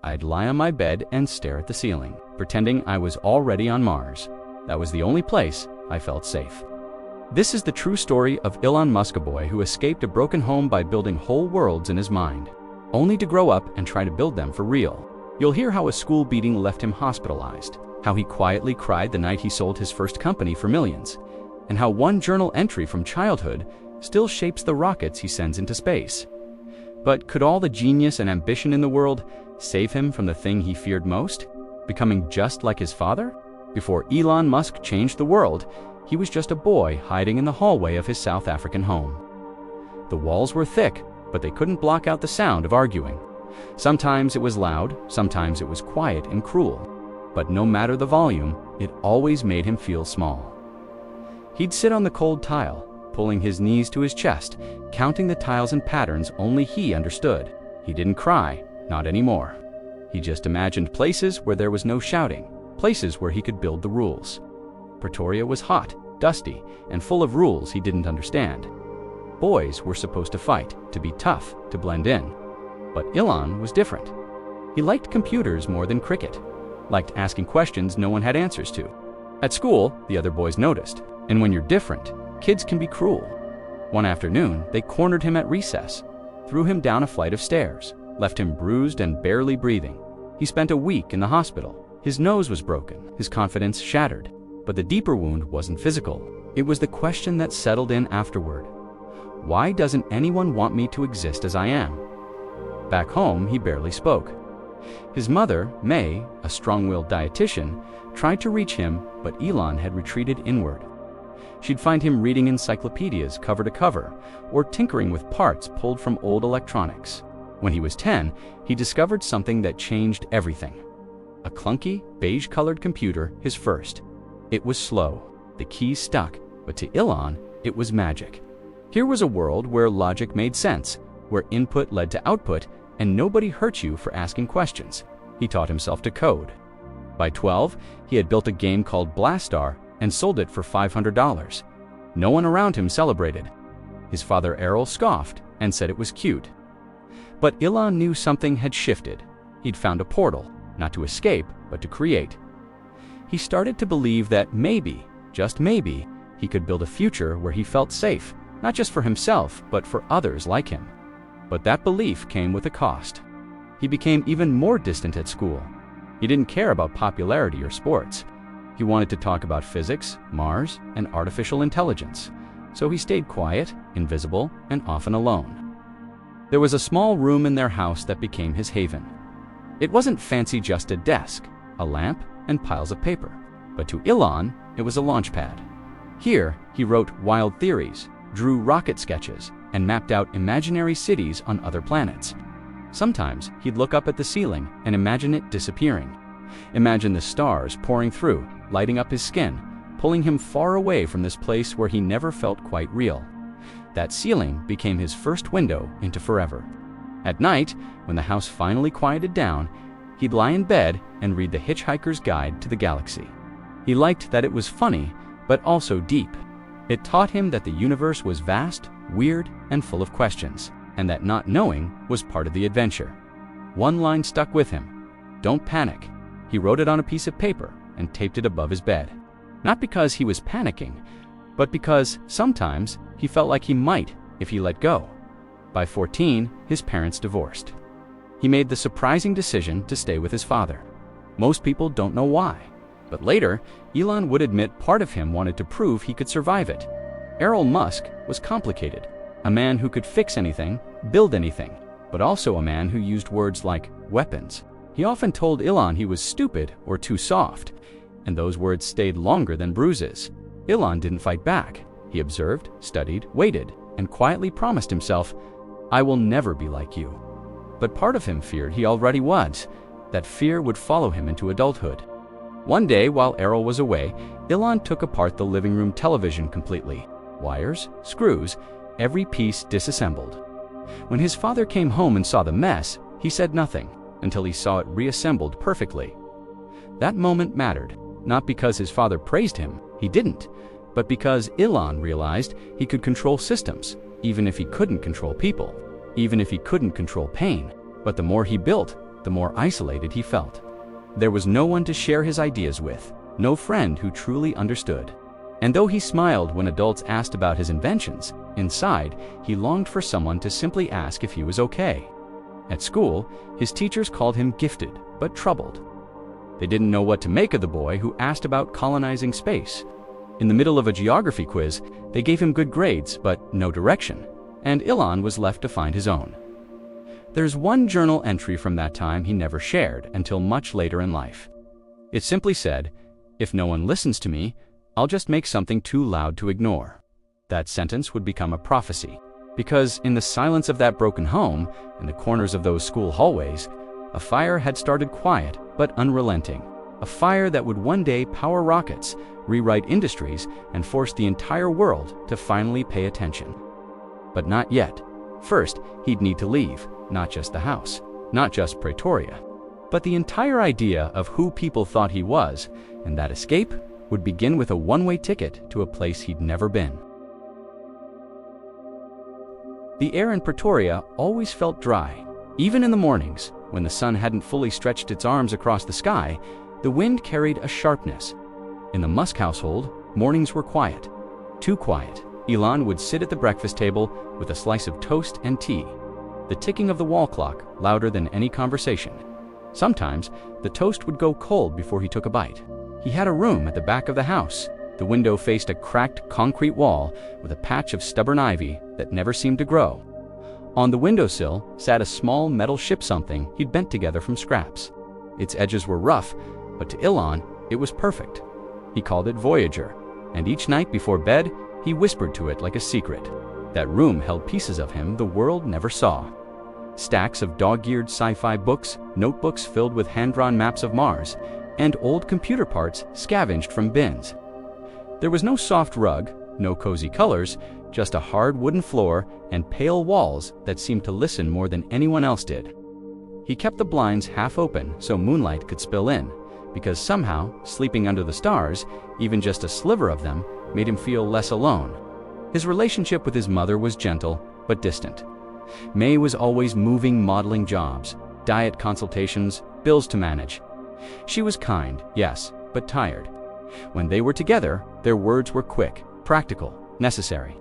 I'd lie on my bed and stare at the ceiling, pretending I was already on Mars. That was the only place I felt safe. This is the true story of Elon Musk, a boy who escaped a broken home by building whole worlds in his mind, only to grow up and try to build them for real. You'll hear how a school beating left him hospitalized, how he quietly cried the night he sold his first company for millions, and how one journal entry from childhood still shapes the rockets he sends into space. But could all the genius and ambition in the world save him from the thing he feared most, becoming just like his father? Before Elon Musk changed the world, he was just a boy hiding in the hallway of his South African home. The walls were thick, but they couldn't block out the sound of arguing. Sometimes it was loud, sometimes it was quiet and cruel. But no matter the volume, it always made him feel small. He'd sit on the cold tile, pulling his knees to his chest, counting the tiles and patterns only he understood. He didn't cry, not anymore. He just imagined places where there was no shouting, places where he could build the rules. Pretoria was hot, dusty, and full of rules he didn't understand. Boys were supposed to fight, to be tough, to blend in. But Elon was different. He liked computers more than cricket, liked asking questions no one had answers to. At school, the other boys noticed, and when you're different, kids can be cruel. One afternoon, they cornered him at recess, threw him down a flight of stairs, left him bruised and barely breathing. He spent a week in the hospital. His nose was broken, his confidence shattered. But the deeper wound wasn't physical. It was the question that settled in afterward. Why doesn't anyone want me to exist as I am? Back home, he barely spoke. His mother, May, a strong-willed dietitian, tried to reach him, but Elon had retreated inward. She'd find him reading encyclopedias cover to cover, or tinkering with parts pulled from old electronics. When he was 10, he discovered something that changed everything. A clunky, beige-colored computer, his first. It was slow, the keys stuck, but to Elon, it was magic. Here was a world where logic made sense, where input led to output, and nobody hurt you for asking questions. He taught himself to code. By 12, he had built a game called Blastar and sold it for $500. No one around him celebrated. His father Errol scoffed and said it was cute. But Elon knew something had shifted. He'd found a portal, not to escape, but to create. He started to believe that maybe, just maybe, he could build a future where he felt safe, not just for himself, but for others like him. But that belief came with a cost. He became even more distant at school. He didn't care about popularity or sports. He wanted to talk about physics, Mars, and artificial intelligence. So he stayed quiet, invisible, and often alone. There was a small room in their house that became his haven. It wasn't fancy, just a desk, a lamp, and piles of paper. But to Elon, it was a launch pad. Here, he wrote wild theories, drew rocket sketches, and mapped out imaginary cities on other planets. Sometimes he'd look up at the ceiling and imagine it disappearing. Imagine the stars pouring through, lighting up his skin, pulling him far away from this place where he never felt quite real. That ceiling became his first window into forever. At night, when the house finally quieted down, he'd lie in bed and read The Hitchhiker's Guide to the Galaxy. He liked that it was funny, but also deep. It taught him that the universe was vast, weird, and full of questions, and that not knowing was part of the adventure. One line stuck with him: "Don't panic." He wrote it on a piece of paper and taped it above his bed. Not because he was panicking, but because sometimes he felt like he might if he let go. By 14, his parents divorced. He made the surprising decision to stay with his father. Most people don't know why, but later, Elon would admit part of him wanted to prove he could survive it. Elon Musk was complicated, a man who could fix anything, build anything, but also a man who used words like weapons. He often told Elon he was stupid or too soft, and those words stayed longer than bruises. Elon didn't fight back. He observed, studied, waited, and quietly promised himself, "I will never be like you." But part of him feared he already was. That fear would follow him into adulthood. One day, while Errol was away, Elon took apart the living room television completely. Wires, screws, every piece disassembled. When his father came home and saw the mess, he said nothing until he saw it reassembled perfectly. That moment mattered, not because his father praised him, he didn't, but because Elon realized he could control systems, even if he couldn't control people, even if he couldn't control pain. But the more he built, the more isolated he felt. There was no one to share his ideas with, no friend who truly understood. And though he smiled when adults asked about his inventions, inside, he longed for someone to simply ask if he was okay. At school, his teachers called him gifted, but troubled. They didn't know what to make of the boy who asked about colonizing space. In the middle of a geography quiz, they gave him good grades, but no direction, and Elon was left to find his own. There's one journal entry from that time he never shared until much later in life. It simply said, "If no one listens to me, I'll just make something too loud to ignore." That sentence would become a prophecy, because in the silence of that broken home, in the corners of those school hallways, a fire had started quiet but unrelenting. A fire that would one day power rockets, rewrite industries, and force the entire world to finally pay attention. But not yet. First, he'd need to leave, not just the house, not just Pretoria, but the entire idea of who people thought he was, and that escape would begin with a one-way ticket to a place he'd never been. The air in Pretoria always felt dry. Even in the mornings, when the sun hadn't fully stretched its arms across the sky, the wind carried a sharpness. In the Musk household, mornings were quiet. Too quiet. Elon would sit at the breakfast table with a slice of toast and tea, the ticking of the wall clock louder than any conversation. Sometimes, the toast would go cold before he took a bite. He had a room at the back of the house. The window faced a cracked concrete wall with a patch of stubborn ivy that never seemed to grow. On the windowsill sat a small metal ship something he'd bent together from scraps. Its edges were rough, but to Elon, it was perfect. He called it Voyager, and each night before bed, he whispered to it like a secret. That room held pieces of him the world never saw. Stacks of dog-eared sci-fi books, notebooks filled with hand-drawn maps of Mars, and old computer parts scavenged from bins. There was no soft rug, no cozy colors, just a hard wooden floor and pale walls that seemed to listen more than anyone else did. He kept the blinds half open so moonlight could spill in, because somehow, sleeping under the stars, even just a sliver of them, made him feel less alone. His relationship with his mother was gentle, but distant. May was always moving, modeling jobs, diet consultations, bills to manage. She was kind, yes, but tired. When they were together, their words were quick, practical, necessary.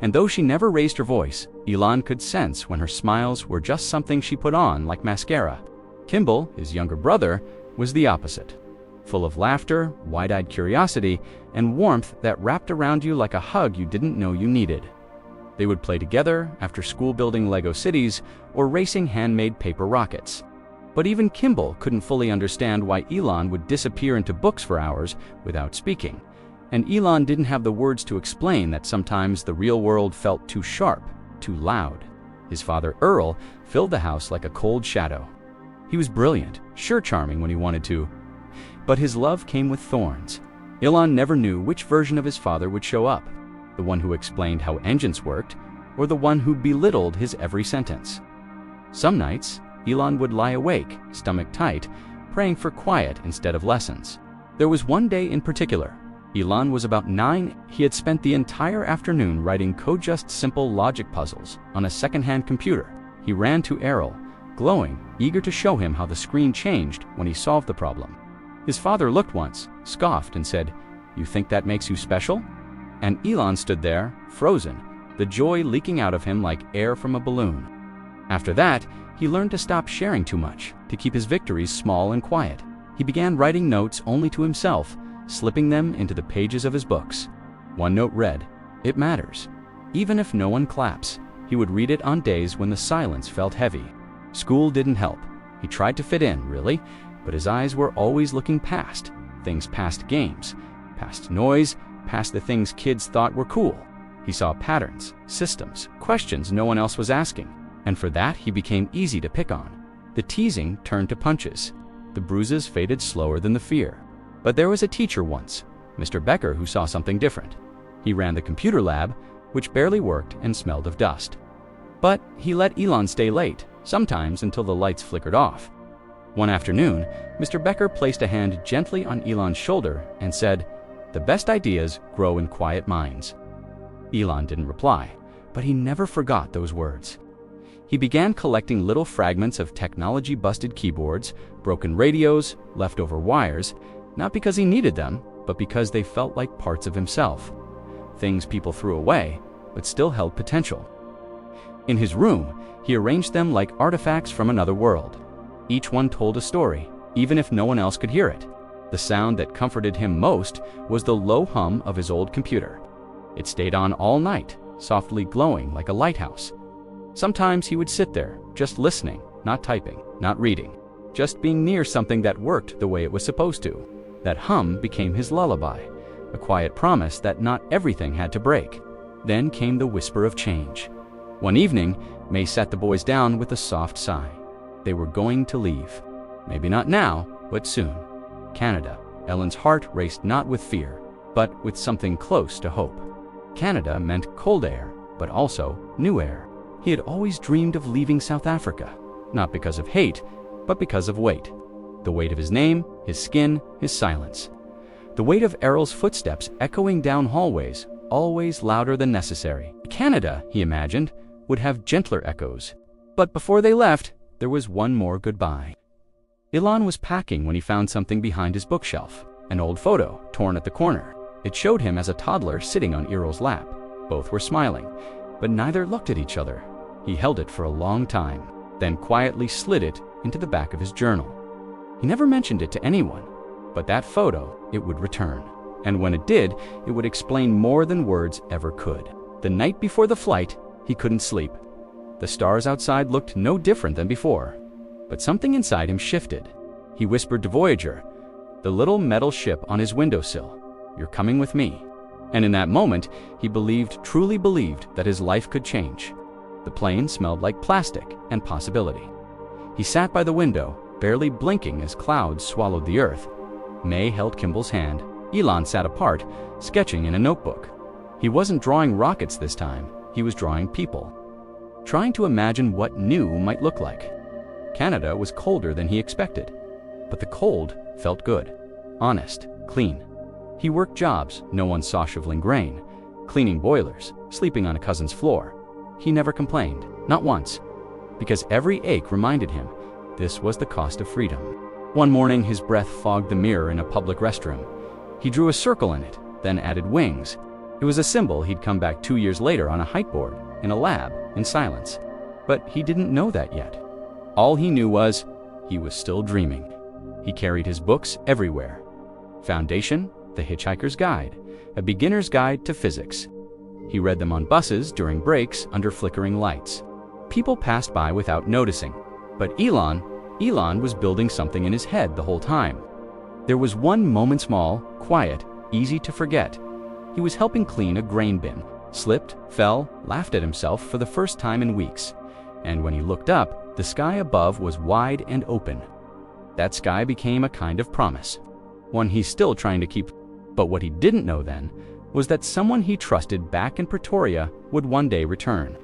And though she never raised her voice, Elon could sense when her smiles were just something she put on like mascara. Kimball, his younger brother, was the opposite. Full of laughter, wide-eyed curiosity, and warmth that wrapped around you like a hug you didn't know you needed. They would play together after school building Lego cities or racing handmade paper rockets. But even Kimball couldn't fully understand why Elon would disappear into books for hours without speaking. And Elon didn't have the words to explain that sometimes the real world felt too sharp, too loud. His father, Earl, filled the house like a cold shadow. He was brilliant, sure charming when he wanted to, but his love came with thorns. Elon never knew which version of his father would show up, the one who explained how engines worked, or the one who belittled his every sentence. Some nights, Elon would lie awake, stomach tight, praying for quiet instead of lessons. There was one day in particular. Elon was about 9. He had spent the entire afternoon writing just simple logic puzzles on a second-hand computer. He ran to Errol, glowing, eager to show him how the screen changed when he solved the problem. His father looked once, scoffed, and said, "You think that makes you special?" And Elon stood there, frozen, the joy leaking out of him like air from a balloon. After that, he learned to stop sharing too much, to keep his victories small and quiet. He began writing notes only to himself, slipping them into the pages of his books. One note read, "It matters." Even if no one claps, he would read it on days when the silence felt heavy. School didn't help. He tried to fit in, really, but his eyes were always looking past. Things past games, past noise, past the things kids thought were cool. He saw patterns, systems, questions no one else was asking. And for that, he became easy to pick on. The teasing turned to punches. The bruises faded slower than the fear. But there was a teacher once, Mr. Becker, who saw something different. He ran the computer lab, which barely worked and smelled of dust. But he let Elon stay late, sometimes until the lights flickered off. One afternoon, Mr. Becker placed a hand gently on Elon's shoulder and said, "The best ideas grow in quiet minds." Elon didn't reply, but he never forgot those words. He began collecting little fragments of technology-busted keyboards, broken radios, leftover wires, not because he needed them, but because they felt like parts of himself. Things people threw away, but still held potential. In his room, he arranged them like artifacts from another world. Each one told a story, even if no one else could hear it. The sound that comforted him most was the low hum of his old computer. It stayed on all night, softly glowing like a lighthouse. Sometimes he would sit there, just listening, not typing, not reading, just being near something that worked the way it was supposed to. That hum became his lullaby, a quiet promise that not everything had to break. Then came the whisper of change. One evening, May sat the boys down with a soft sigh. They were going to leave. Maybe not now, but soon. Canada. Ellen's heart raced not with fear, but with something close to hope. Canada meant cold air, but also new air. He had always dreamed of leaving South Africa, not because of hate, but because of weight. The weight of his name, his skin, his silence. The weight of Errol's footsteps echoing down hallways, always louder than necessary. Canada, he imagined, would have gentler echoes. But before they left, there was one more goodbye. Elon was packing when he found something behind his bookshelf, an old photo torn at the corner. It showed him as a toddler sitting on Errol's lap. Both were smiling, but neither looked at each other. He held it for a long time, then quietly slid it into the back of his journal. He never mentioned it to anyone, but that photo, it would return. And when it did, it would explain more than words ever could. The night before the flight, he couldn't sleep. The stars outside looked no different than before, but something inside him shifted. He whispered to Voyager, the little metal ship on his windowsill, "You're coming with me." And in that moment, he truly believed that his life could change. The plane smelled like plastic and possibility. He sat by the window, barely blinking as clouds swallowed the earth. May held Kimball's hand. Elon sat apart, sketching in a notebook. He wasn't drawing rockets this time, he was drawing people. Trying to imagine what new might look like. Canada was colder than he expected, but the cold felt good, honest, clean. He worked jobs no one saw shoveling grain, cleaning boilers, sleeping on a cousin's floor. He never complained, not once, because every ache reminded him this was the cost of freedom. One morning, his breath fogged the mirror in a public restroom. He drew a circle in it, then added wings. It was a symbol he'd come back 2 years later on a height board, in a lab, in silence. But he didn't know that yet. All he knew was he was still dreaming. He carried his books everywhere. Foundation, The Hitchhiker's Guide, a beginner's guide to physics. He read them on buses during breaks under flickering lights. People passed by without noticing. But Elon was building something in his head the whole time. There was one moment small, quiet, easy to forget. He was helping clean a grain bin, slipped, fell, laughed at himself for the first time in weeks. And when he looked up, the sky above was wide and open. That sky became a kind of promise, one he's still trying to keep. But what he didn't know then was that someone he trusted back in Pretoria would one day return.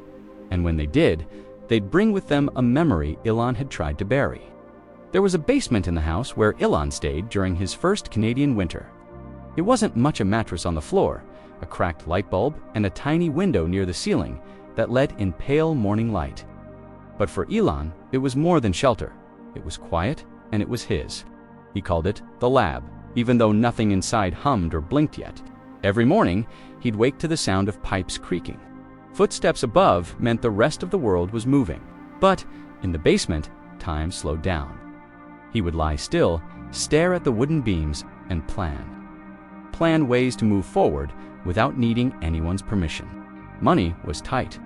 And when they did, they'd bring with them a memory Elon had tried to bury. There was a basement in the house where Elon stayed during his first Canadian winter. It wasn't much a mattress on the floor, a cracked light bulb, and a tiny window near the ceiling that let in pale morning light. But for Elon, it was more than shelter. It was quiet, and it was his. He called it the lab, even though nothing inside hummed or blinked yet. Every morning, he'd wake to the sound of pipes creaking. Footsteps above meant the rest of the world was moving. But in the basement, time slowed down. He would lie still, stare at the wooden beams, and plan. Plan ways to move forward without needing anyone's permission. Money was tight.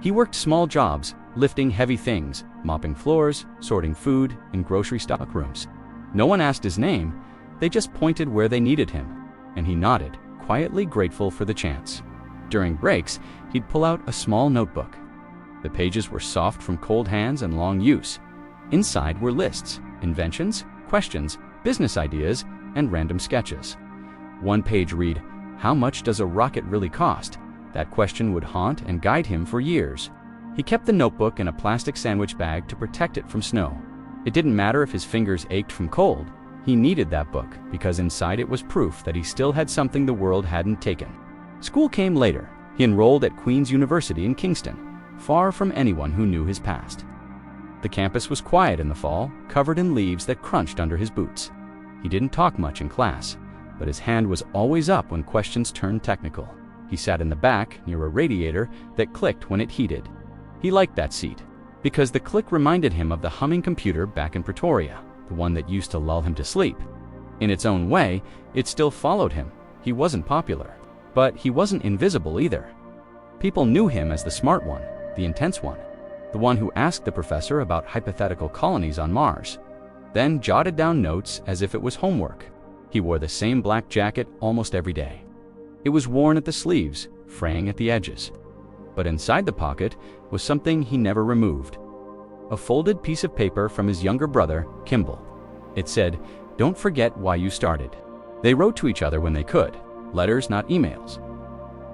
He worked small jobs, lifting heavy things, mopping floors, sorting food in grocery stock rooms. No one asked his name, they just pointed where they needed him, and he nodded, quietly grateful for the chance. During breaks, he'd pull out a small notebook. The pages were soft from cold hands and long use. Inside were lists, inventions, questions, business ideas, and random sketches. One page read, "How much does a rocket really cost?" That question would haunt and guide him for years. He kept the notebook in a plastic sandwich bag to protect it from snow. It didn't matter if his fingers ached from cold. He needed that book because inside it was proof that he still had something the world hadn't taken. School came later. He enrolled at Queen's University in Kingston. far from anyone who knew his past. The campus was quiet in the fall, covered in leaves that crunched under his boots. He didn't talk much in class, but his hand was always up when questions turned technical. He sat in the back, near a radiator that clicked when it heated. He liked that seat, because the click reminded him of the humming computer back in Pretoria, the one that used to lull him to sleep. In its own way, it still followed him. He wasn't popular, but he wasn't invisible either. People knew him as the smart one, the intense one, the one who asked the professor about hypothetical colonies on Mars, then jotted down notes as if it was homework. He wore the same black jacket almost every day. It was worn at the sleeves, fraying at the edges. But inside the pocket was something he never removed. A folded piece of paper from his younger brother, Kimball. It said, "Don't forget why you started." They wrote to each other when they could, letters, not emails.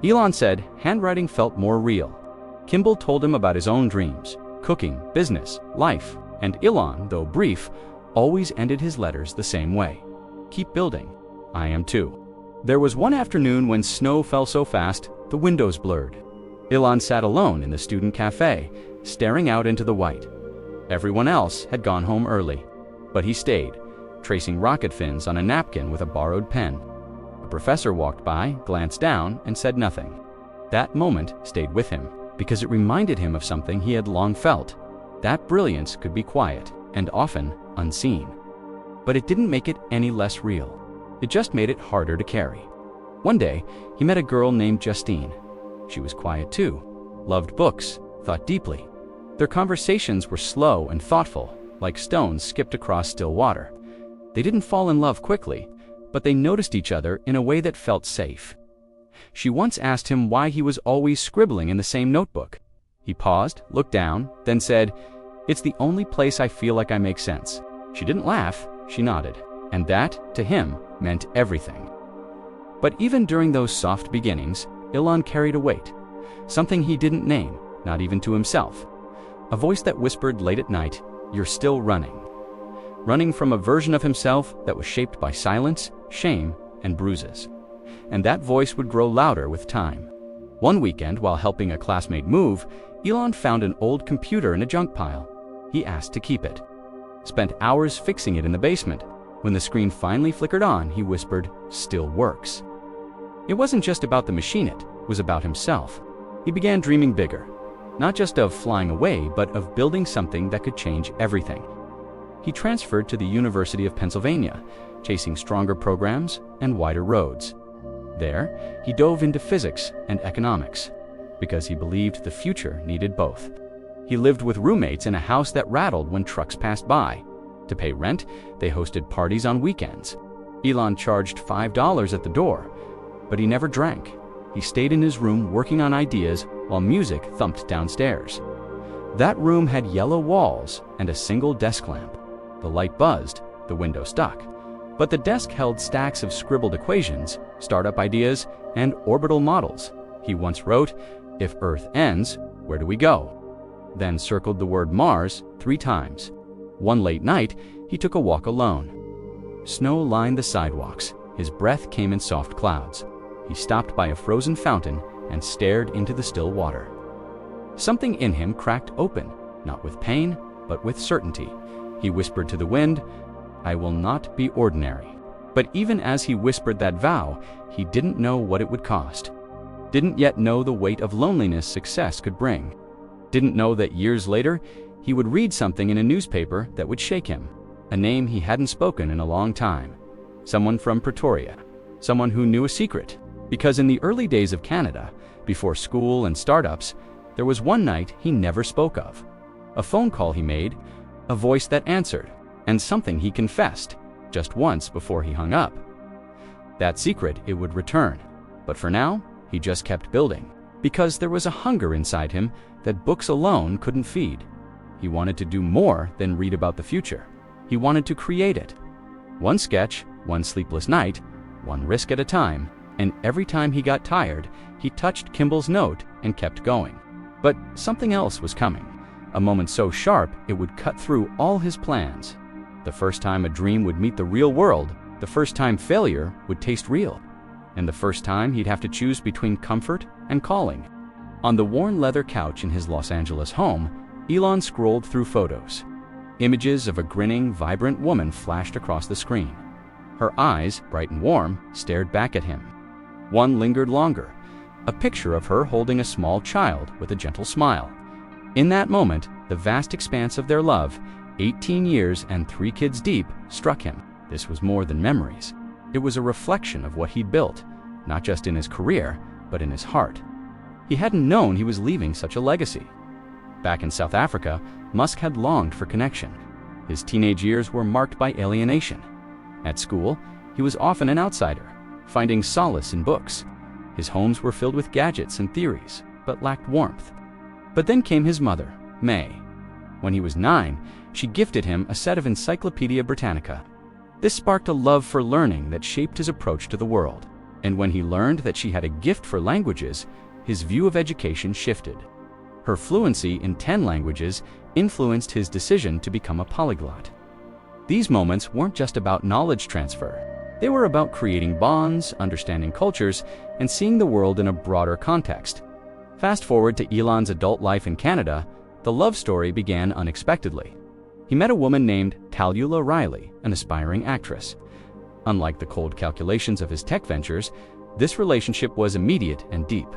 Elon said handwriting felt more real. Kimball told him about his own dreams, cooking, business, life, and Elon, though brief, always ended his letters the same way. "Keep building. I am too." There was one afternoon when snow fell so fast, the windows blurred. Elon sat alone in the student cafe, staring out into the white. Everyone else had gone home early, but he stayed, tracing rocket fins on a napkin with a borrowed pen. A professor walked by, glanced down, and said nothing. That moment stayed with him, because it reminded him of something he had long felt. That brilliance could be quiet, and often unseen. But it didn't make it any less real. It just made it harder to carry. One day, he met a girl named Justine. She was quiet too, loved books, thought deeply. Their conversations were slow and thoughtful, like stones skipped across still water. They didn't fall in love quickly, but they noticed each other in a way that felt safe. She once asked him why he was always scribbling in the same notebook. He paused, looked down, then said, "It's the only place I feel like I make sense." She didn't laugh, she nodded, and that, to him, meant everything. But even during those soft beginnings, Elon carried a weight, something he didn't name, not even to himself. A voice that whispered late at night, "You're still running." Running from a version of himself that was shaped by silence, shame, and bruises. And that voice would grow louder with time. One weekend, while helping a classmate move, Elon found an old computer in a junk pile. He asked to keep it. Spent hours fixing it in the basement. When the screen finally flickered on, he whispered, "Still works." It wasn't just about the machine, it was about himself. He began dreaming bigger, not just of flying away, but of building something that could change everything. He transferred to the University of Pennsylvania, chasing stronger programs and wider roads. There, he dove into physics and economics, because he believed the future needed both. He lived with roommates in a house that rattled when trucks passed by. To pay rent, they hosted parties on weekends. Elon charged $5 at the door, but he never drank. He stayed in his room working on ideas while music thumped downstairs. That room had yellow walls and a single desk lamp. The light buzzed, the window stuck. But the desk held stacks of scribbled equations, startup ideas, and orbital models. He once wrote, "If Earth ends, where do we go?" Then circled the word Mars 3 times. One late night, he took a walk alone. Snow lined the sidewalks. His breath came in soft clouds. He stopped by a frozen fountain and stared into the still water. Something in him cracked open, not with pain, but with certainty. He whispered to the wind, "I will not be ordinary." But even as he whispered that vow, he didn't know what it would cost. Didn't yet know the weight of loneliness success could bring. Didn't know that years later, he would read something in a newspaper that would shake him. A name he hadn't spoken in a long time. Someone from Pretoria. Someone who knew a secret. Because in the early days of Canada, before school and startups, there was one night he never spoke of. A phone call he made, a voice that answered, and something he confessed, just once before he hung up. That secret, it would return. But for now, he just kept building. Because there was a hunger inside him that books alone couldn't feed. He wanted to do more than read about the future. He wanted to create it. One sketch, one sleepless night, one risk at a time, and every time he got tired, he touched Kimball's note and kept going. But something else was coming. A moment so sharp it would cut through all his plans. The first time a dream would meet the real world, the first time failure would taste real, and the first time he'd have to choose between comfort and calling. On the worn leather couch in his Los Angeles home, Elon scrolled through photos. Images of a grinning, vibrant woman flashed across the screen. Her eyes, bright and warm, stared back at him. One lingered longer, a picture of her holding a small child with a gentle smile. In that moment, the vast expanse of their love, 18 years and 3 kids deep, struck him. This was more than memories. It was a reflection of what he'd built, not just in his career, but in his heart. He hadn't known he was leaving such a legacy. Back in South Africa, Musk had longed for connection. His teenage years were marked by alienation. At school, he was often an outsider, finding solace in books. His homes were filled with gadgets and theories, but lacked warmth. But then came his mother, May. When he was 9, she gifted him a set of Encyclopedia Britannica. This sparked a love for learning that shaped his approach to the world. And when he learned that she had a gift for languages, his view of education shifted. Her fluency in 10 languages influenced his decision to become a polyglot. These moments weren't just about knowledge transfer. They were about creating bonds, understanding cultures, and seeing the world in a broader context. Fast forward to Elon's adult life in Canada, the love story began unexpectedly. He met a woman named Talula Riley, an aspiring actress. Unlike the cold calculations of his tech ventures, this relationship was immediate and deep.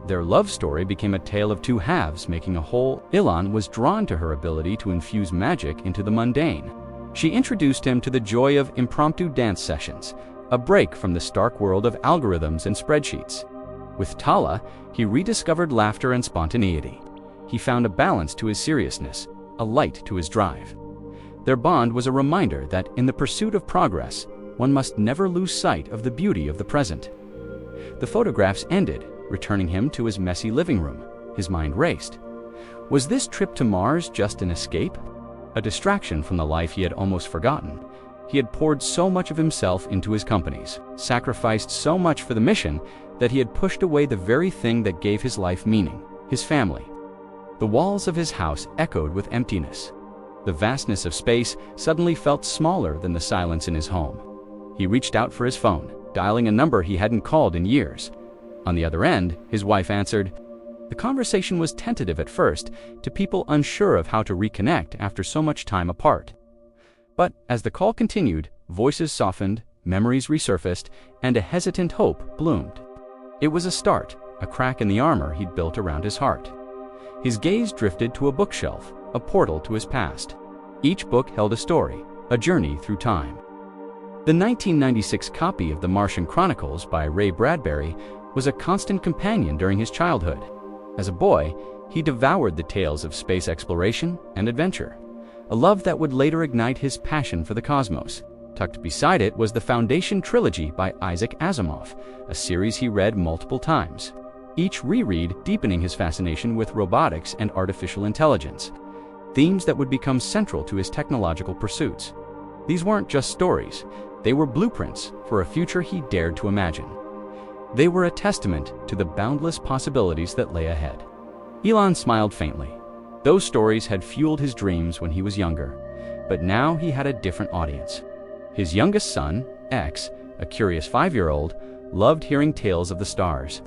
Their love story became a tale of two halves, making a whole. Elon was drawn to her ability to infuse magic into the mundane. She introduced him to the joy of impromptu dance sessions, a break from the stark world of algorithms and spreadsheets. With Tala, he rediscovered laughter and spontaneity. He found a balance to his seriousness, a light to his drive. Their bond was a reminder that in the pursuit of progress, one must never lose sight of the beauty of the present. The photographs ended, returning him to his messy living room. His mind raced. Was this trip to Mars just an escape? A distraction from the life he had almost forgotten? He had poured so much of himself into his companies, sacrificed so much for the mission, that he had pushed away the very thing that gave his life meaning, his family. The walls of his house echoed with emptiness. The vastness of space suddenly felt smaller than the silence in his home. He reached out for his phone, dialing a number he hadn't called in years. On the other end, his wife answered. The conversation was tentative at first, to people unsure of how to reconnect after so much time apart. But as the call continued, voices softened, memories resurfaced, and a hesitant hope bloomed. It was a start, a crack in the armor he'd built around his heart. His gaze drifted to a bookshelf, a portal to his past. Each book held a story, a journey through time. The 1996 copy of The Martian Chronicles by Ray Bradbury was a constant companion during his childhood. As a boy, he devoured the tales of space exploration and adventure, a love that would later ignite his passion for the cosmos. Tucked beside it was the Foundation trilogy by Isaac Asimov, a series he read multiple times, each reread deepening his fascination with robotics and artificial intelligence, themes that would become central to his technological pursuits. These weren't just stories, they were blueprints for a future he dared to imagine. They were a testament to the boundless possibilities that lay ahead. Elon smiled faintly. Those stories had fueled his dreams when he was younger, but now he had a different audience. His youngest son, X, a curious 5-year-old, loved hearing tales of the stars.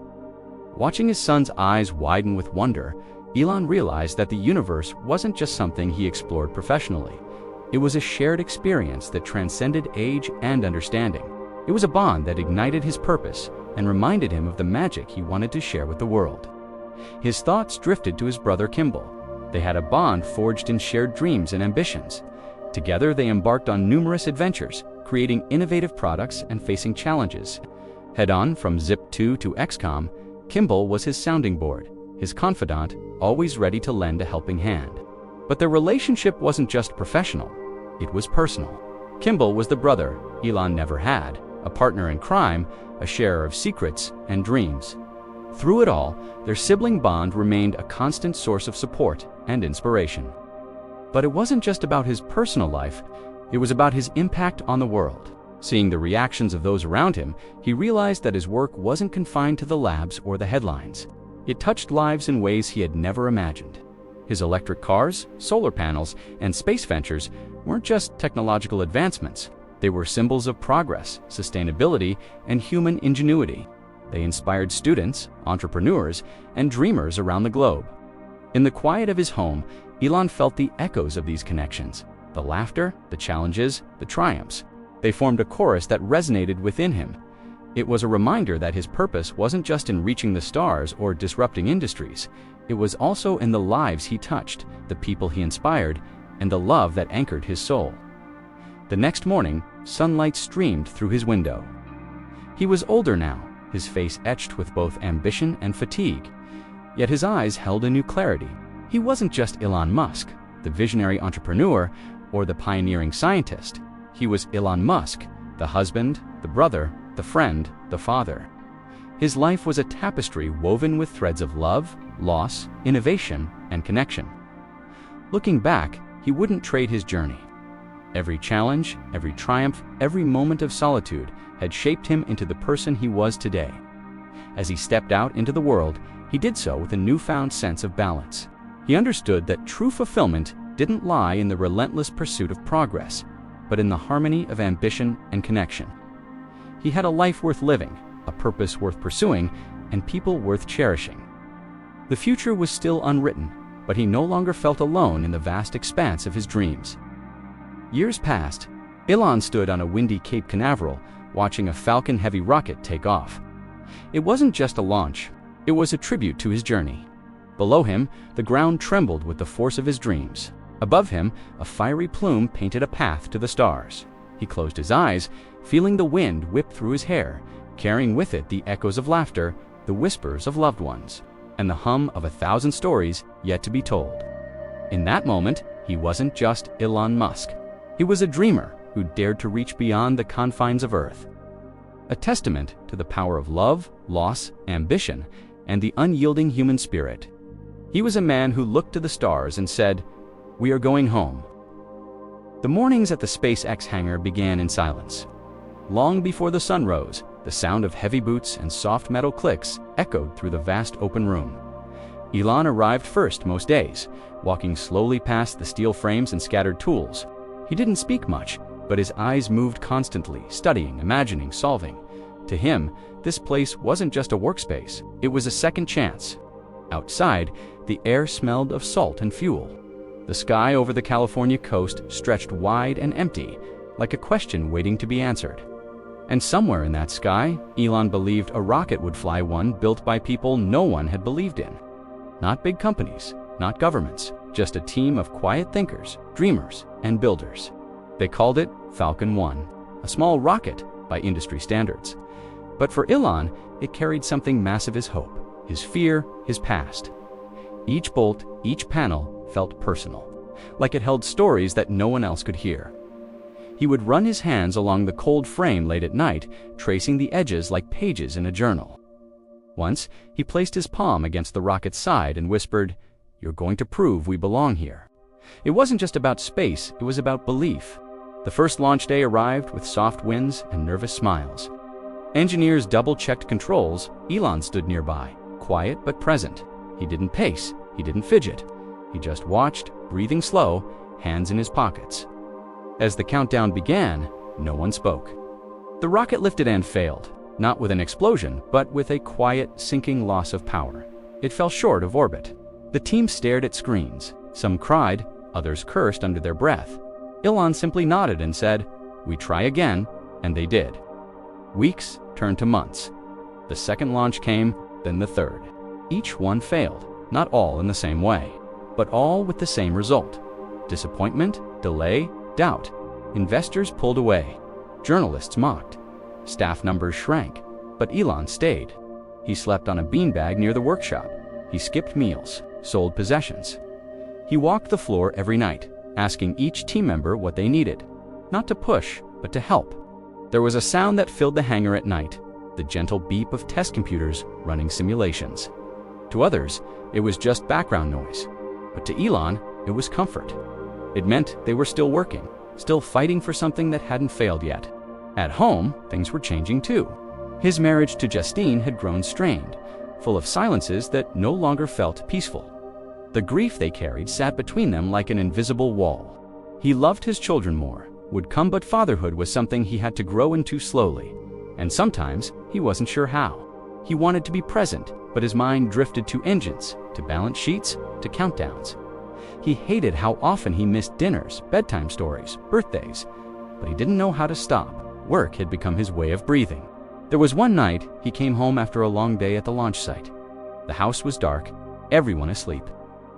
Watching his son's eyes widen with wonder, Elon realized that the universe wasn't just something he explored professionally. It was a shared experience that transcended age and understanding. It was a bond that ignited his purpose and reminded him of the magic he wanted to share with the world. His thoughts drifted to his brother Kimball. They had a bond forged in shared dreams and ambitions. Together they embarked on numerous adventures, creating innovative products and facing challenges. Head-on from Zip2 to XCOM, Kimball was his sounding board, his confidant, always ready to lend a helping hand. But their relationship wasn't just professional, it was personal. Kimball was the brother Elon never had, a partner in crime, a sharer of secrets and dreams. Through it all, their sibling bond remained a constant source of support and inspiration. But it wasn't just about his personal life, it was about his impact on the world. Seeing the reactions of those around him, he realized that his work wasn't confined to the labs or the headlines. It touched lives in ways he had never imagined. His electric cars, solar panels, and space ventures weren't just technological advancements. They were symbols of progress, sustainability, and human ingenuity. They inspired students, entrepreneurs, and dreamers around the globe. In the quiet of his home, Elon felt the echoes of these connections, the laughter, the challenges, the triumphs. They formed a chorus that resonated within him. It was a reminder that his purpose wasn't just in reaching the stars or disrupting industries. It was also in the lives he touched, the people he inspired, and the love that anchored his soul. The next morning, sunlight streamed through his window. He was older now, his face etched with both ambition and fatigue. Yet his eyes held a new clarity. He wasn't just Elon Musk, the visionary entrepreneur, or the pioneering scientist. He was Elon Musk, the husband, the brother, the friend, the father. His life was a tapestry woven with threads of love, loss, innovation, and connection. Looking back, he wouldn't trade his journey. Every challenge, every triumph, every moment of solitude had shaped him into the person he was today. As he stepped out into the world, he did so with a newfound sense of balance. He understood that true fulfillment didn't lie in the relentless pursuit of progress, but in the harmony of ambition and connection. He had a life worth living, a purpose worth pursuing, and people worth cherishing. The future was still unwritten, but he no longer felt alone in the vast expanse of his dreams. Years passed. Elon stood on a windy Cape Canaveral, watching a Falcon Heavy rocket take off. It wasn't just a launch, it was a tribute to his journey. Below him, the ground trembled with the force of his dreams. Above him, a fiery plume painted a path to the stars. He closed his eyes, feeling the wind whip through his hair, carrying with it the echoes of laughter, the whispers of loved ones, and the hum of 1,000 stories yet to be told. In that moment, he wasn't just Elon Musk. He was a dreamer who dared to reach beyond the confines of Earth. A testament to the power of love, loss, ambition, and the unyielding human spirit. He was a man who looked to the stars and said, "We are going home." The mornings at the SpaceX hangar began in silence. Long before the sun rose, the sound of heavy boots and soft metal clicks echoed through the vast open room. Elon arrived first most days, walking slowly past the steel frames and scattered tools. He didn't speak much, but his eyes moved constantly, studying, imagining, solving. To him, this place wasn't just a workspace, it was a second chance. Outside, the air smelled of salt and fuel. The sky over the California coast stretched wide and empty, like a question waiting to be answered. And somewhere in that sky, Elon believed a rocket would fly, one built by people no one had believed in. Not big companies, not governments, just a team of quiet thinkers, dreamers, and builders. They called it Falcon 1, a small rocket by industry standards. But for Elon, it carried something massive: his hope, his fear, his past. Each bolt, each panel felt personal, like it held stories that no one else could hear. He would run his hands along the cold frame late at night, tracing the edges like pages in a journal. Once, he placed his palm against the rocket's side and whispered, "You're going to prove we belong here." It wasn't just about space, it was about belief. The first launch day arrived with soft winds and nervous smiles. Engineers double-checked controls. Elon stood nearby, quiet but present. He didn't pace, he didn't fidget. He just watched, breathing slow, hands in his pockets. As the countdown began, no one spoke. The rocket lifted and failed, not with an explosion, but with a quiet, sinking loss of power. It fell short of orbit. The team stared at screens. Some cried, others cursed under their breath. Elon simply nodded and said, "We try again," and they did. Weeks turned to months. The second launch came, then the third. Each one failed, not all in the same way, but all with the same result: disappointment, delay, doubt. Investors pulled away. Journalists mocked. Staff numbers shrank. But Elon stayed. He slept on a beanbag near the workshop. He skipped meals, sold possessions. He walked the floor every night, asking each team member what they needed. Not to push, but to help. There was a sound that filled the hangar at night, the gentle beep of test computers running simulations. To others, it was just background noise. But to Elon, it was comfort. It meant they were still working, still fighting for something that hadn't failed yet. At home, things were changing too. His marriage to Justine had grown strained, full of silences that no longer felt peaceful. The grief they carried sat between them like an invisible wall. He loved his children more, would come, but fatherhood was something he had to grow into slowly, and sometimes he wasn't sure how. He wanted to be present, but his mind drifted to engines, to balance sheets, to countdowns. He hated how often he missed dinners, bedtime stories, birthdays, but he didn't know how to stop. Work had become his way of breathing. There was one night he came home after a long day at the launch site. The house was dark, everyone asleep.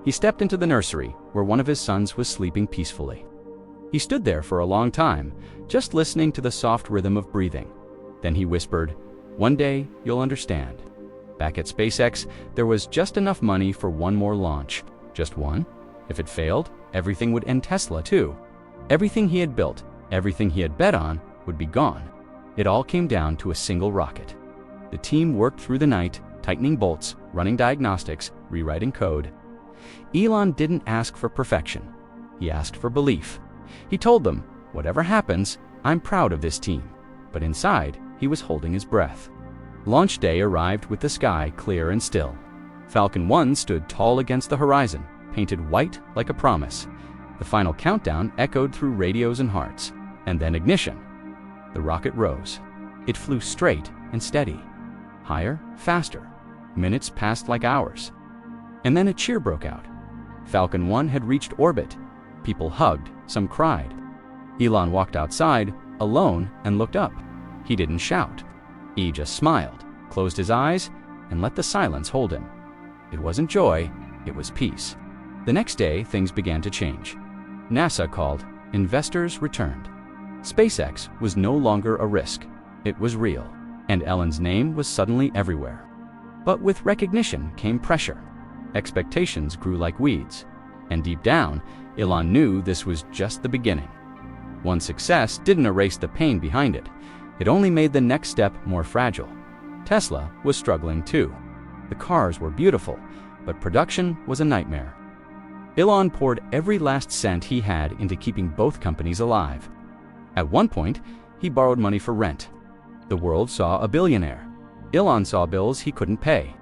He stepped into the nursery, where one of his sons was sleeping peacefully. He stood there for a long time, just listening to the soft rhythm of breathing. Then he whispered, "One day, you'll understand." Back at SpaceX, there was just enough money for one more launch. Just one. If it failed, everything would end Tesla too. Everything he had built, everything he had bet on, would be gone. It all came down to a single rocket. The team worked through the night, tightening bolts, running diagnostics, rewriting code. Elon didn't ask for perfection. He asked for belief. He told them, "Whatever happens, I'm proud of this team." But inside, he was holding his breath. Launch day arrived with the sky clear and still. Falcon 1 stood tall against the horizon, painted white like a promise. The final countdown echoed through radios and hearts. And then ignition. The rocket rose. It flew straight and steady. Higher, faster. Minutes passed like hours. And then a cheer broke out. Falcon 1 had reached orbit. People hugged, some cried. Elon walked outside, alone, and looked up. He didn't shout. He just smiled, closed his eyes, and let the silence hold him. It wasn't joy, it was peace. The next day, things began to change. NASA called. Investors returned. SpaceX was no longer a risk. It was real. And Elon's name was suddenly everywhere. But with recognition came pressure. Expectations grew like weeds. And deep down, Elon knew this was just the beginning. One success didn't erase the pain behind it. It only made the next step more fragile. Tesla was struggling too. The cars were beautiful, but production was a nightmare. Elon poured every last cent he had into keeping both companies alive. At one point, he borrowed money for rent. The world saw a billionaire. Elon saw bills he couldn't pay.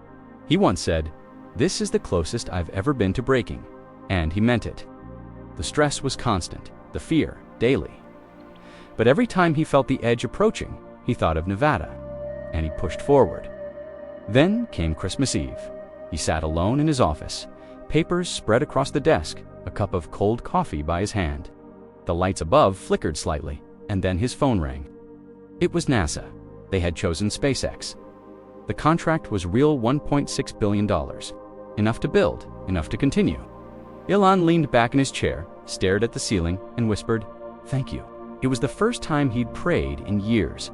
He once said, "This is the closest I've ever been to breaking," and he meant it. The stress was constant, the fear daily. But every time he felt the edge approaching, he thought of Nevada, and he pushed forward. Then came Christmas Eve. He sat alone in his office, papers spread across the desk, a cup of cold coffee by his hand. The lights above flickered slightly, and then his phone rang. It was NASA. They had chosen SpaceX. The contract was real $1.6 billion. Enough to build, enough to continue. Elon leaned back in his chair, stared at the ceiling, and whispered, "Thank you." It was the first time he'd prayed in years.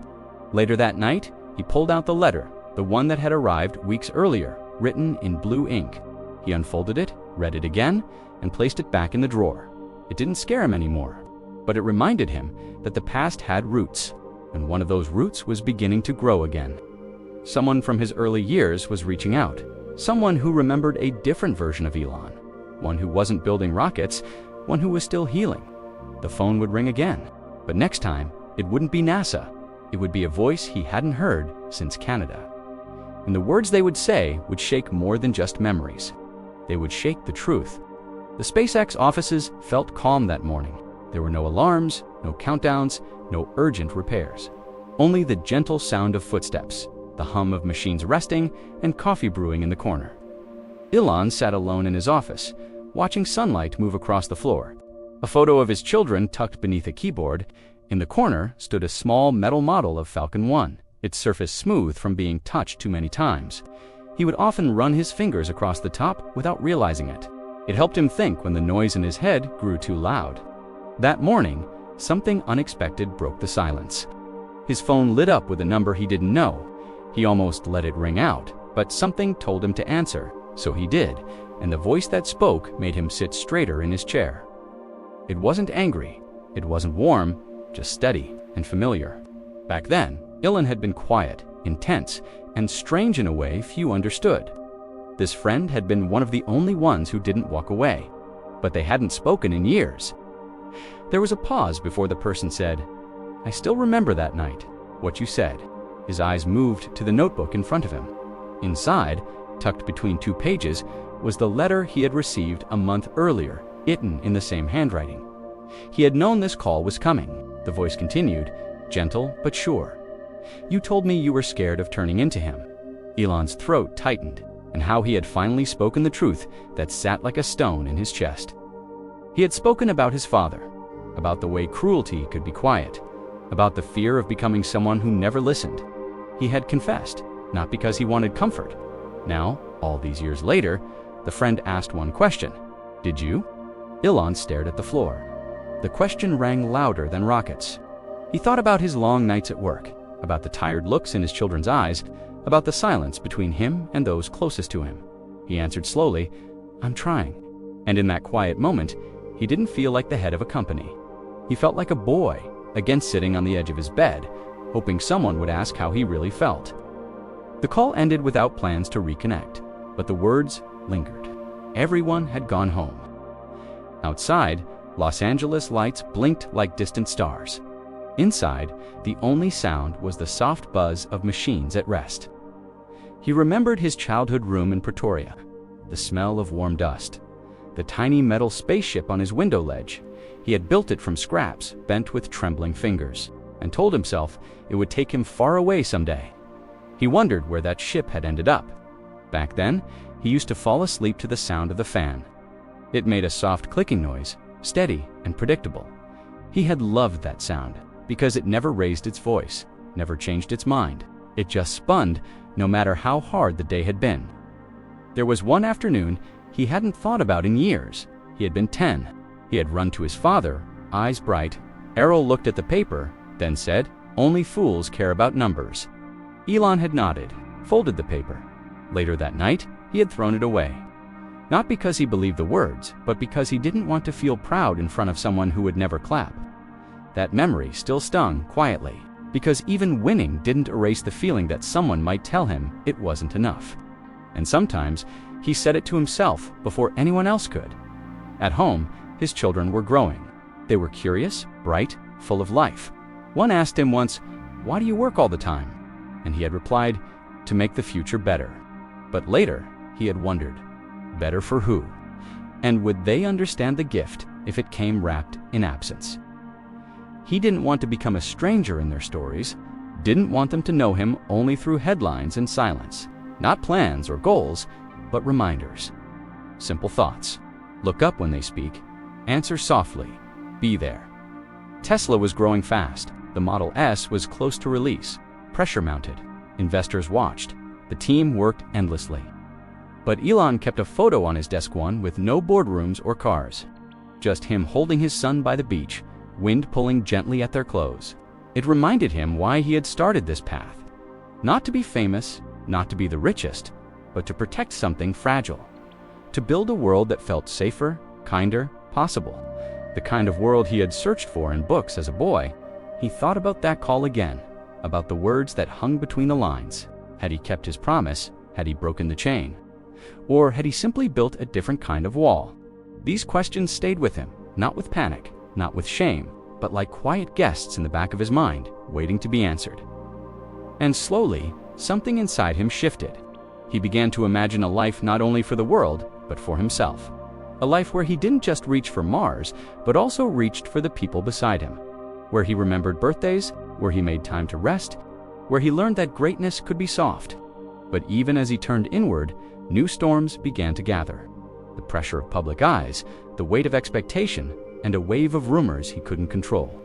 Later that night, he pulled out the letter, the one that had arrived weeks earlier, written in blue ink. He unfolded it, read it again, and placed it back in the drawer. It didn't scare him anymore, but it reminded him that the past had roots, and one of those roots was beginning to grow again. Someone from his early years was reaching out, someone who remembered a different version of Elon, one who wasn't building rockets, one who was still healing. The phone would ring again, but next time, it wouldn't be NASA. It would be a voice he hadn't heard since Canada. And the words they would say would shake more than just memories. They would shake the truth. The SpaceX offices felt calm that morning. There were no alarms, no countdowns, no urgent repairs. Only the gentle sound of footsteps, the hum of machines resting, and coffee brewing in the corner. Elon sat alone in his office, watching sunlight move across the floor. A photo of his children tucked beneath a keyboard. In the corner stood a small metal model of Falcon 1, its surface smooth from being touched too many times. He would often run his fingers across the top without realizing it. It helped him think when the noise in his head grew too loud. That morning, something unexpected broke the silence. His phone lit up with a number he didn't know. He almost let it ring out, but something told him to answer, so he did, and the voice that spoke made him sit straighter in his chair. It wasn't angry, it wasn't warm, just steady and familiar. Back then, Elon had been quiet, intense, and strange in a way few understood. This friend had been one of the only ones who didn't walk away, but they hadn't spoken in years. There was a pause before the person said, "I still remember that night, what you said." His eyes moved to the notebook in front of him. Inside, tucked between two pages, was the letter he had received a month earlier, written in the same handwriting. He had known this call was coming. The voice continued, gentle but sure. "You told me you were scared of turning into him. Elon's throat tightened, and how he had finally spoken the truth that sat like a stone in his chest. He had spoken about his father, about the way cruelty could be quiet, about the fear of becoming someone who never listened. He had confessed, not because he wanted comfort. Now, all these years later, the friend asked one question. "Did you?" Elon stared at the floor. The question rang louder than rockets. He thought about his long nights at work, about the tired looks in his children's eyes, about the silence between him and those closest to him. He answered slowly, "I'm trying." And in that quiet moment, he didn't feel like the head of a company. He felt like a boy, again sitting on the edge of his bed, hoping someone would ask how he really felt. The call ended without plans to reconnect, but the words lingered. Everyone had gone home. Outside, Los Angeles lights blinked like distant stars. Inside, the only sound was the soft buzz of machines at rest. He remembered his childhood room in Pretoria, the smell of warm dust, the tiny metal spaceship on his window ledge. He had built it from scraps, bent with trembling fingers, and told himself it would take him far away someday. He wondered where that ship had ended up. Back then, he used to fall asleep to the sound of the fan. It made a soft clicking noise, steady and predictable. He had loved that sound because it never raised its voice, never changed its mind. It just spun, no matter how hard the day had been. There was one afternoon he hadn't thought about in years. He had been 10. He had run to his father, eyes bright. Errol looked at the paper, then said, "Only fools care about numbers." Elon had nodded, folded the paper. Later that night, he had thrown it away. Not because he believed the words, but because he didn't want to feel proud in front of someone who would never clap. That memory still stung quietly, because even winning didn't erase the feeling that someone might tell him it wasn't enough. And sometimes, he said it to himself before anyone else could. At home, his children were growing. They were curious, bright, full of life. One asked him once, "Why do you work all the time?" And he had replied, "To make the future better." But later, he had wondered, better for who? And would they understand the gift if it came wrapped in absence? He didn't want to become a stranger in their stories, didn't want them to know him only through headlines and silence. Not plans or goals, but reminders. Simple thoughts. Look up when they speak. Answer softly. Be there. Tesla was growing fast. The Model S was close to release. Pressure mounted. Investors watched. The team worked endlessly. But Elon kept a photo on his desk one with no boardrooms or cars. Just him holding his son by the beach, wind pulling gently at their clothes. It reminded him why he had started this path. Not to be famous, not to be the richest, but to protect something fragile. To build a world that felt safer, kinder, possible. The kind of world he had searched for in books as a boy. He thought about that call again, about the words that hung between the lines. Had he kept his promise? Had he broken the chain? Or had he simply built a different kind of wall? These questions stayed with him, not with panic, not with shame, but like quiet guests in the back of his mind, waiting to be answered. And slowly, something inside him shifted. He began to imagine a life not only for the world, but for himself. A life where he didn't just reach for Mars, but also reached for the people beside him. Where he remembered birthdays, where he made time to rest, where he learned that greatness could be soft. But even as he turned inward, new storms began to gather. The pressure of public eyes, the weight of expectation, and a wave of rumors he couldn't control.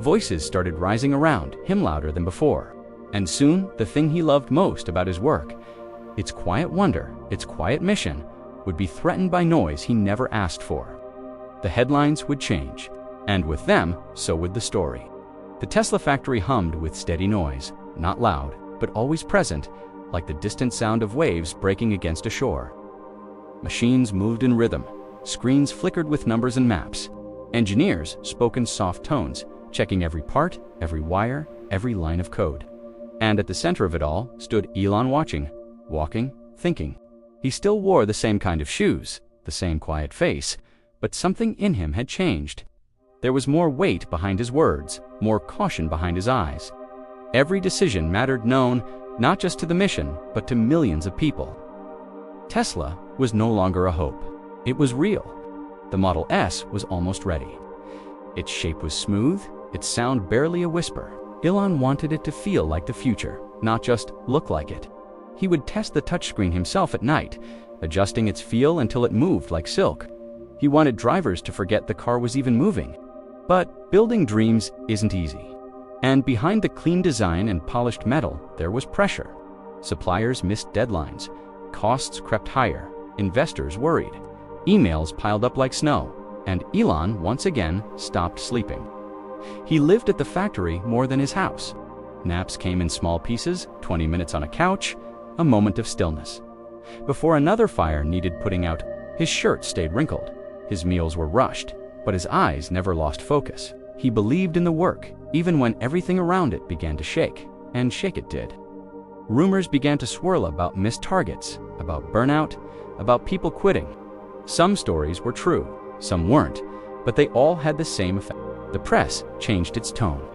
Voices started rising around him louder than before. And soon, the thing he loved most about his work, its quiet wonder, its quiet mission, would be threatened by noise he never asked for. The headlines would change, and with them, so would the story. The Tesla factory hummed with steady noise, not loud, but always present, like the distant sound of waves breaking against a shore. Machines moved in rhythm, screens flickered with numbers and maps. Engineers spoke in soft tones, checking every part, every wire, every line of code. And at the center of it all stood Elon watching, walking, thinking. He still wore the same kind of shoes, the same quiet face, but something in him had changed. There was more weight behind his words, more caution behind his eyes. Every decision mattered, known not just to the mission, but to millions of people. Tesla was no longer a hope. It was real. The Model S was almost ready. Its shape was smooth, its sound barely a whisper. Elon wanted it to feel like the future, not just look like it. He would test the touchscreen himself at night, adjusting its feel until it moved like silk. He wanted drivers to forget the car was even moving. But building dreams isn't easy. And behind the clean design and polished metal, there was pressure. Suppliers missed deadlines. Costs crept higher. Investors worried. Emails piled up like snow. And Elon, once again, stopped sleeping. He lived at the factory more than his house. Naps came in small pieces, 20 minutes on a couch, a moment of stillness. Before another fire needed putting out, his shirt stayed wrinkled. His meals were rushed, but his eyes never lost focus. He believed in the work, even when everything around it began to shake, and shake it did. Rumors began to swirl about missed targets, about burnout, about people quitting. Some stories were true, some weren't, but they all had the same effect. The press changed its tone.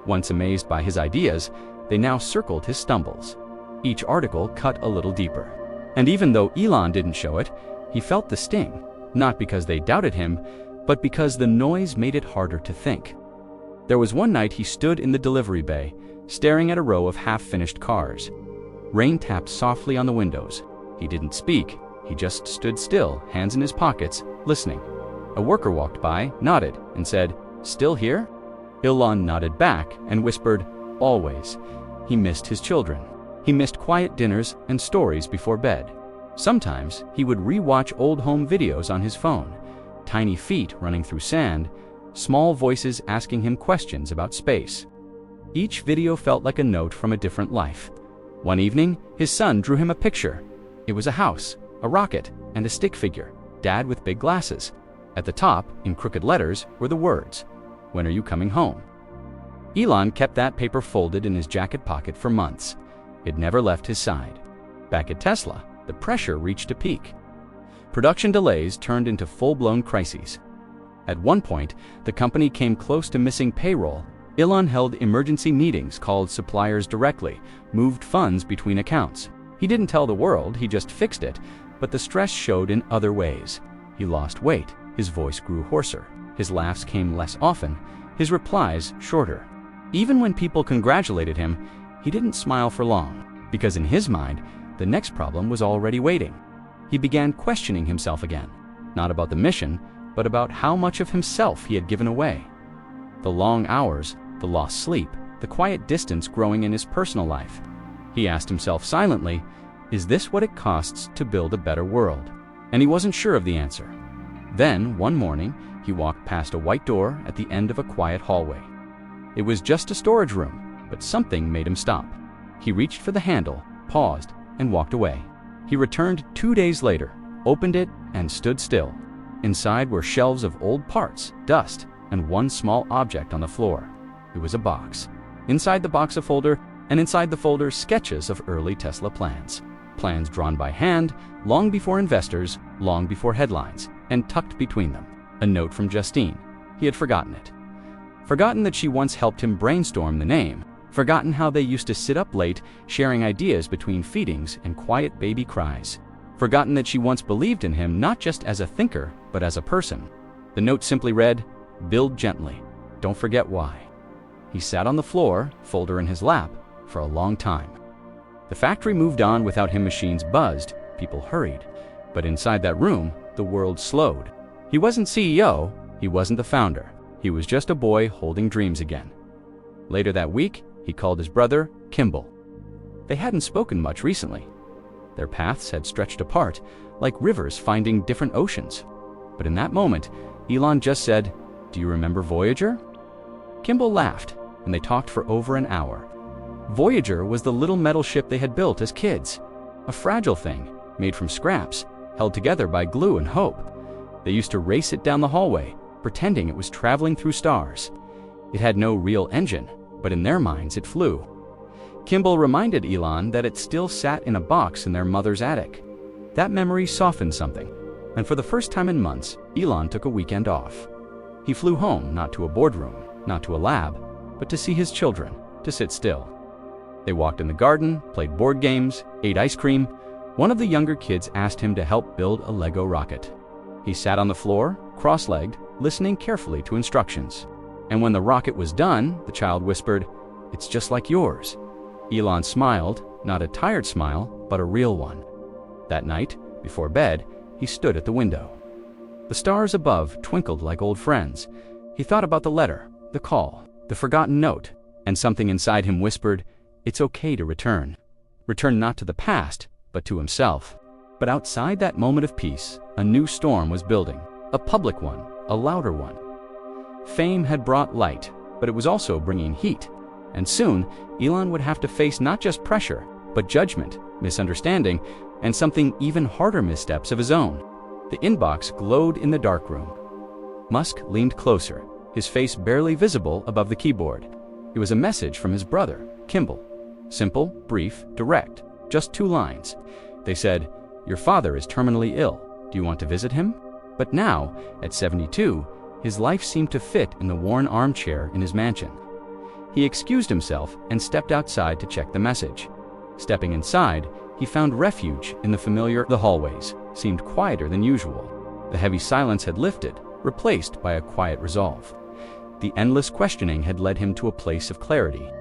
Once amazed by his ideas, they now circled his stumbles. Each article cut a little deeper. And even though Elon didn't show it, he felt the sting, not because they doubted him, but because the noise made it harder to think. There was one night he stood in the delivery bay, staring at a row of half-finished cars. Rain tapped softly on the windows. He didn't speak, he just stood still, hands in his pockets, listening. A worker walked by, nodded, and said, "Still here?" Elon nodded back and whispered, "Always." He missed his children. He missed quiet dinners and stories before bed. Sometimes he would re-watch old home videos on his phone, tiny feet running through sand, small voices asking him questions about space. Each video felt like a note from a different life. One evening, his son drew him a picture. It was a house, a rocket, and a stick figure, Dad with big glasses. At the top, in crooked letters, were the words, "When are you coming home?" Elon kept that paper folded in his jacket pocket for months. It never left his side. Back at Tesla, the pressure reached a peak. Production delays turned into full-blown crises. At one point, the company came close to missing payroll. Elon held emergency meetings, called suppliers directly, moved funds between accounts. He didn't tell the world, he just fixed it, but the stress showed in other ways. He lost weight, his voice grew hoarser, his laughs came less often, his replies shorter. Even when people congratulated him, he didn't smile for long, because in his mind, the next problem was already waiting. He began questioning himself again, not about the mission, but about how much of himself he had given away. The long hours, the lost sleep, the quiet distance growing in his personal life. He asked himself silently, is this what it costs to build a better world? And he wasn't sure of the answer. Then, one morning, he walked past a white door at the end of a quiet hallway. It was just a storage room, but something made him stop. He reached for the handle, paused, and walked away. He returned 2 days later, opened it, and stood still. Inside were shelves of old parts, dust, and one small object on the floor. It was a box. Inside the box, a folder, and inside the folder, sketches of early Tesla plans. Plans drawn by hand, long before investors, long before headlines, and tucked between them. A note from Justine. He had forgotten it. Forgotten that she once helped him brainstorm the name. Forgotten how they used to sit up late, sharing ideas between feedings and quiet baby cries. Forgotten that she once believed in him not just as a thinker, but as a person. The note simply read, "Build gently. Don't forget why." He sat on the floor, folder in his lap, for a long time. The factory moved on without him. Machines buzzed, people hurried. But inside that room, the world slowed. He wasn't CEO, he wasn't the founder. He was just a boy holding dreams again. Later that week, he called his brother, Kimball. They hadn't spoken much recently. Their paths had stretched apart, like rivers finding different oceans. But in that moment, Elon just said, "Do you remember Voyager?" Kimball laughed, and they talked for over an hour. Voyager was the little metal ship they had built as kids. A fragile thing, made from scraps, held together by glue and hope. They used to race it down the hallway, pretending it was traveling through stars. It had no real engine, but in their minds it flew. Kimball reminded Elon that it still sat in a box in their mother's attic. That memory softened something, and for the first time in months, Elon took a weekend off. He flew home, not to a boardroom, not to a lab, but to see his children, to sit still. They walked in the garden, played board games, ate ice cream. One of the younger kids asked him to help build a Lego rocket. He sat on the floor, cross-legged, listening carefully to instructions. And when the rocket was done, the child whispered, "It's just like yours." Elon smiled, not a tired smile, but a real one. That night, before bed, he stood at the window. The stars above twinkled like old friends. He thought about the letter, the call, the forgotten note, and something inside him whispered, "It's okay to return." Return not to the past, but to himself. But outside that moment of peace, a new storm was building, a public one, a louder one. Fame had brought light, but it was also bringing heat. And soon, Elon would have to face not just pressure, but judgment, misunderstanding, and something even harder, missteps of his own. The inbox glowed in the darkroom. Musk leaned closer, his face barely visible above the keyboard. It was a message from his brother, Kimball. Simple, brief, direct, just 2 lines. They said, "Your father is terminally ill. Do you want to visit him?" But now, at 72, his life seemed to fit in the worn armchair in his mansion. He excused himself and stepped outside to check the message. Stepping inside, he found refuge in the familiar. The hallways seemed quieter than usual. The heavy silence had lifted, replaced by a quiet resolve. The endless questioning had led him to a place of clarity.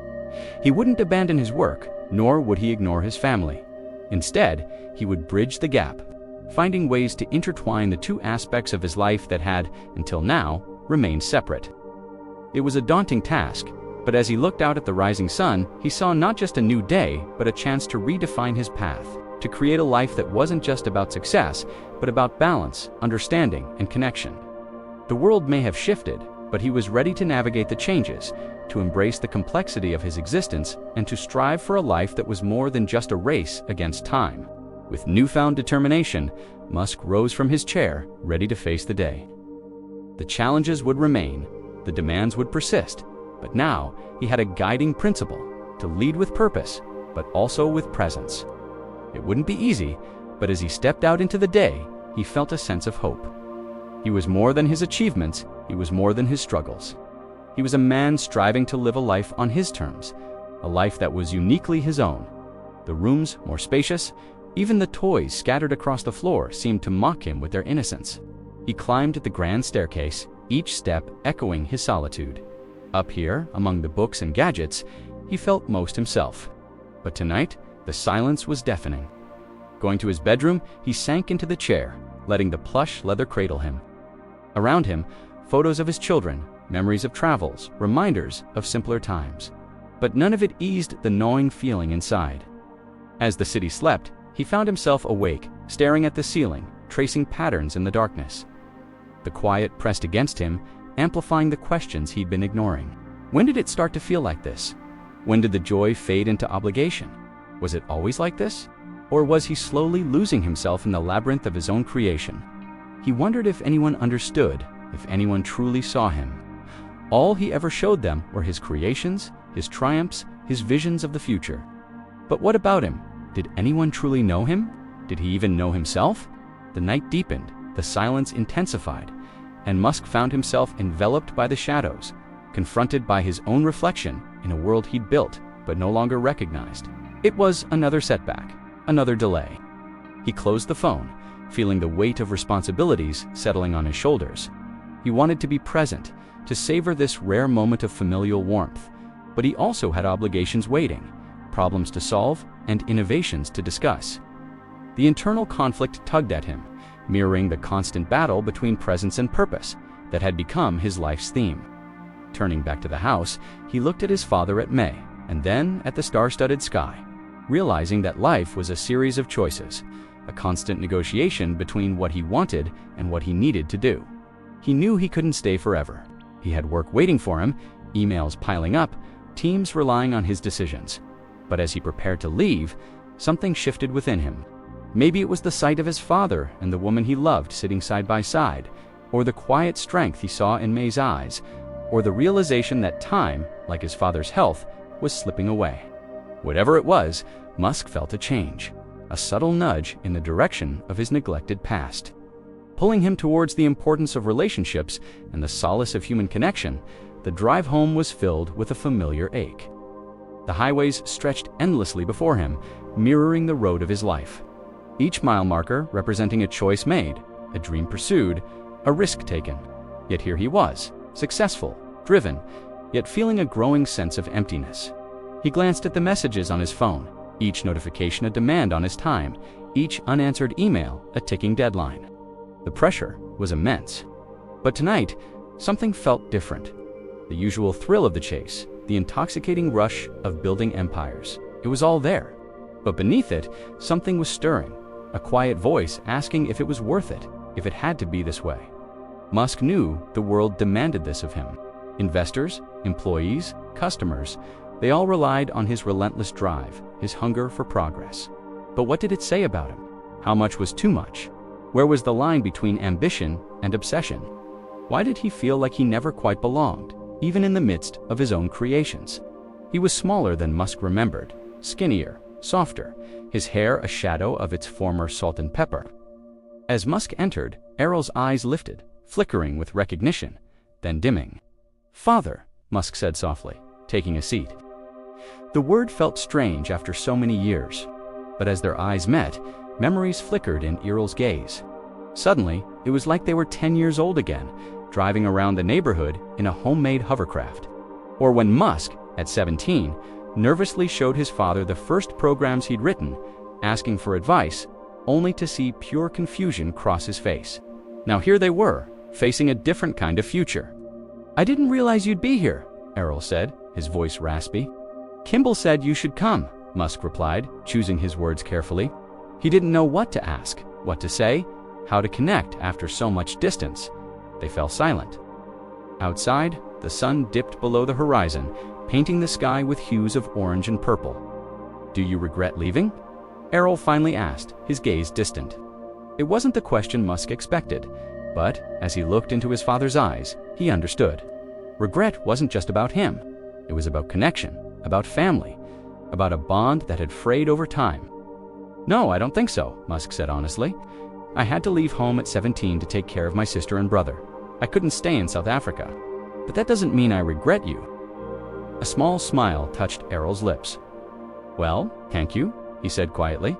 He wouldn't abandon his work, nor would he ignore his family. Instead, he would bridge the gap, finding ways to intertwine the 2 aspects of his life that had, until now, remained separate. It was a daunting task, but as he looked out at the rising sun, he saw not just a new day, but a chance to redefine his path, to create a life that wasn't just about success, but about balance, understanding, and connection. The world may have shifted, but he was ready to navigate the changes, to embrace the complexity of his existence, and to strive for a life that was more than just a race against time. With newfound determination, Musk rose from his chair, ready to face the day. The challenges would remain, the demands would persist, but now he had a guiding principle, to lead with purpose, but also with presence. It wouldn't be easy, but as he stepped out into the day, he felt a sense of hope. He was more than his achievements, he was more than his struggles. He was a man striving to live a life on his terms, a life that was uniquely his own. The rooms more spacious, even the toys scattered across the floor seemed to mock him with their innocence. He climbed the grand staircase, each step echoing his solitude. Up here, among the books and gadgets, he felt most himself. But tonight, the silence was deafening. Going to his bedroom, he sank into the chair, letting the plush leather cradle him. Around him, photos of his children, memories of travels, reminders of simpler times. But none of it eased the gnawing feeling inside. As the city slept, he found himself awake, staring at the ceiling, tracing patterns in the darkness. The quiet pressed against him, amplifying the questions he'd been ignoring. When did it start to feel like this? When did the joy fade into obligation? Was it always like this? Or was he slowly losing himself in the labyrinth of his own creation? He wondered if anyone understood, if anyone truly saw him. All he ever showed them were his creations, his triumphs, his visions of the future. But what about him? Did anyone truly know him? Did he even know himself? The night deepened, the silence intensified, and Musk found himself enveloped by the shadows, confronted by his own reflection in a world he'd built but no longer recognized. It was another setback, another delay. He closed the phone, feeling the weight of responsibilities settling on his shoulders. He wanted to be present, to savor this rare moment of familial warmth, but he also had obligations waiting, problems to solve, and innovations to discuss. The internal conflict tugged at him, mirroring the constant battle between presence and purpose that had become his life's theme. Turning back to the house, he looked at his father at May, and then at the star-studded sky, realizing that life was a series of choices, a constant negotiation between what he wanted and what he needed to do. He knew he couldn't stay forever. He had work waiting for him, emails piling up, teams relying on his decisions. But as he prepared to leave, something shifted within him. Maybe it was the sight of his father and the woman he loved sitting side by side, or the quiet strength he saw in May's eyes, or the realization that time, like his father's health, was slipping away. Whatever it was, Musk felt a change, a subtle nudge in the direction of his neglected past. Pulling him towards the importance of relationships and the solace of human connection, the drive home was filled with a familiar ache. The highways stretched endlessly before him, mirroring the road of his life. Each mile marker representing a choice made, a dream pursued, a risk taken. Yet here he was, successful, driven, yet feeling a growing sense of emptiness. He glanced at the messages on his phone, each notification a demand on his time, each unanswered email a ticking deadline. The pressure was immense. But tonight, something felt different. The usual thrill of the chase, the intoxicating rush of building empires. It was all there. But beneath it, something was stirring, a quiet voice asking if it was worth it, if it had to be this way. Musk knew the world demanded this of him. Investors, employees, customers, they all relied on his relentless drive, his hunger for progress. But what did it say about him? How much was too much? Where was the line between ambition and obsession? Why did he feel like he never quite belonged, even in the midst of his own creations? He was smaller than Musk remembered, skinnier, softer, his hair a shadow of its former salt and pepper. As Musk entered, Errol's eyes lifted, flickering with recognition, then dimming. "Father," Musk said softly, taking a seat. The word felt strange after so many years, but as their eyes met, memories flickered in Errol's gaze. Suddenly, it was like they were 10 years old again, driving around the neighborhood in a homemade hovercraft. Or when Musk, at 17, nervously showed his father the first programs he'd written, asking for advice, only to see pure confusion cross his face. Now here they were, facing a different kind of future. "I didn't realize you'd be here," Errol said, his voice raspy. "Kimball said you should come," Musk replied, choosing his words carefully. He didn't know what to ask, what to say, how to connect after so much distance. They fell silent. Outside, the sun dipped below the horizon, painting the sky with hues of orange and purple. "Do you regret leaving?" Errol finally asked, his gaze distant. It wasn't the question Musk expected, but as he looked into his father's eyes, he understood. Regret wasn't just about him. It was about connection, about family, about a bond that had frayed over time. "No, I don't think so," Musk said honestly. "I had to leave home at 17 to take care of my sister and brother. I couldn't stay in South Africa. But that doesn't mean I regret you." A small smile touched Errol's lips. "Well, thank you," he said quietly.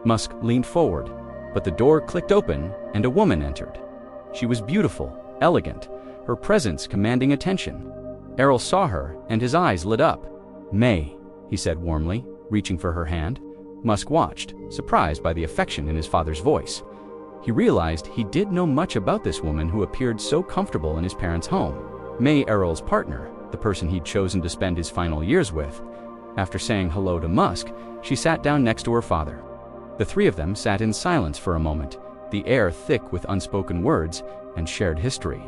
Musk leaned forward, but the door clicked open and a woman entered. She was beautiful, elegant, her presence commanding attention. Errol saw her and his eyes lit up. "May," he said warmly, reaching for her hand. Musk watched, surprised by the affection in his father's voice. He realized he didn't know much about this woman who appeared so comfortable in his parents' home. May, Errol's partner, the person he'd chosen to spend his final years with. After saying hello to Musk, she sat down next to her father. The three of them sat in silence for a moment, the air thick with unspoken words and shared history.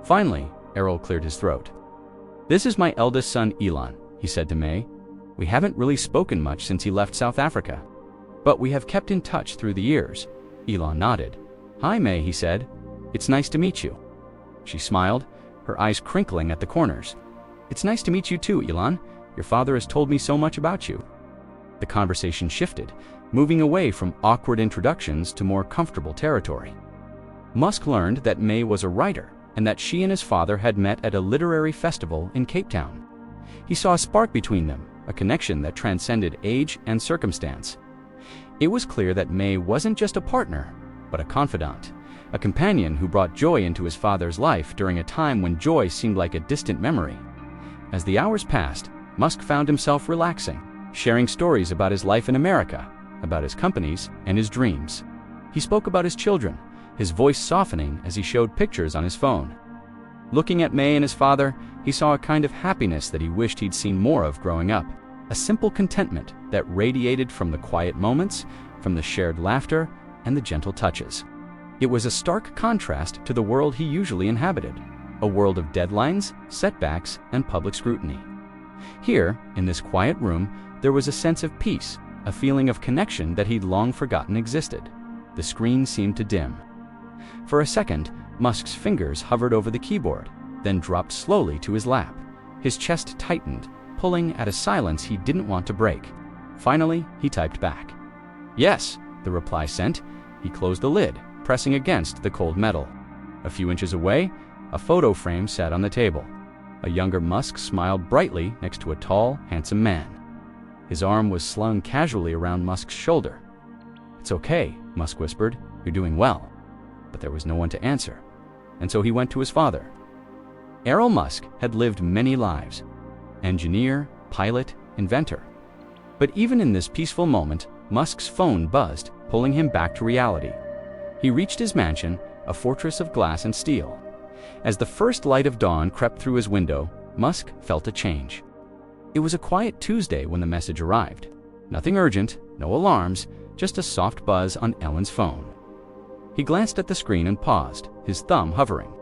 Finally, Errol cleared his throat. "This is my eldest son, Elon," he said to May. "We haven't really spoken much since he left South Africa, but we have kept in touch through the years." Elon nodded. "Hi, May," he said. "It's nice to meet you." She smiled, her eyes crinkling at the corners. "It's nice to meet you too, Elon. Your father has told me so much about you." The conversation shifted, moving away from awkward introductions to more comfortable territory. Musk learned that May was a writer and that she and his father had met at a literary festival in Cape Town. He saw a spark between them, a connection that transcended age and circumstance. It was clear that May wasn't just a partner, but a confidant, a companion who brought joy into his father's life during a time when joy seemed like a distant memory. As the hours passed, Musk found himself relaxing, sharing stories about his life in America, about his companies and his dreams. He spoke about his children, his voice softening as he showed pictures on his phone. Looking at May and his father, he saw a kind of happiness that he wished he'd seen more of growing up, a simple contentment that radiated from the quiet moments, from the shared laughter, and the gentle touches. It was a stark contrast to the world he usually inhabited, a world of deadlines, setbacks, and public scrutiny. Here, in this quiet room, there was a sense of peace, a feeling of connection that he'd long forgotten existed. The screen seemed to dim. For a second, Musk's fingers hovered over the keyboard, then dropped slowly to his lap. His chest tightened, pulling at a silence he didn't want to break. Finally, he typed back. "Yes," the reply sent. He closed the lid, pressing against the cold metal. A few inches away, a photo frame sat on the table. A younger Musk smiled brightly next to a tall, handsome man. His arm was slung casually around Musk's shoulder. "It's okay," Musk whispered. "You're doing well." But there was no one to answer, and so he went to his father. Errol Musk had lived many lives. Engineer, pilot, inventor. But even in this peaceful moment, Musk's phone buzzed, pulling him back to reality. He reached his mansion, a fortress of glass and steel. As the first light of dawn crept through his window, Musk felt a change. It was a quiet Tuesday when the message arrived. Nothing urgent, no alarms, just a soft buzz on Ellen's phone. He glanced at the screen and paused, his thumb hovering.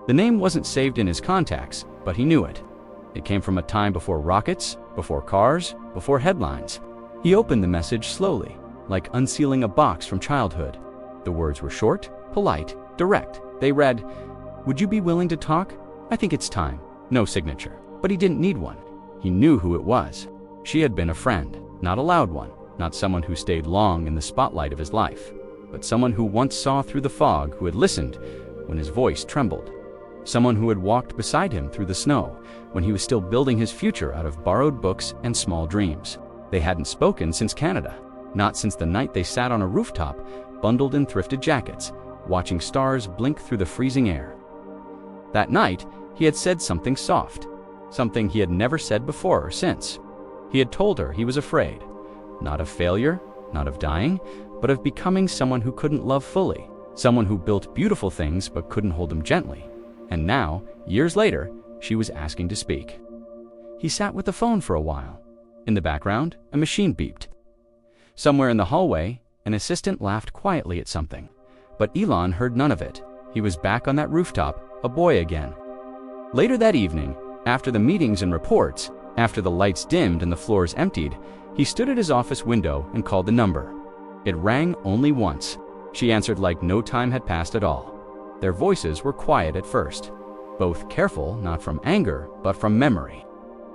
The name wasn't saved in his contacts, but he knew it. It came from a time before rockets, before cars, before headlines. He opened the message slowly, like unsealing a box from childhood. The words were short, polite, direct. They read, "Would you be willing to talk? I think it's time." No signature. But he didn't need one. He knew who it was. She had been a friend, not a loud one, not someone who stayed long in the spotlight of his life, but someone who once saw through the fog, who had listened when his voice trembled. Someone who had walked beside him through the snow when he was still building his future out of borrowed books and small dreams. They hadn't spoken since Canada, not since the night they sat on a rooftop, bundled in thrifted jackets, watching stars blink through the freezing air. That night, he had said something soft, something he had never said before or since. He had told her he was afraid, not of failure, not of dying, but of becoming someone who couldn't love fully, someone who built beautiful things but couldn't hold them gently. And now, years later, she was asking to speak. He sat with the phone for a while. In the background, a machine beeped. Somewhere in the hallway, an assistant laughed quietly at something. But Elon heard none of it. He was back on that rooftop, a boy again. Later that evening, after the meetings and reports, after the lights dimmed and the floors emptied, he stood at his office window and called the number. It rang only once. She answered like no time had passed at all. Their voices were quiet at first, both careful, not from anger, but from memory.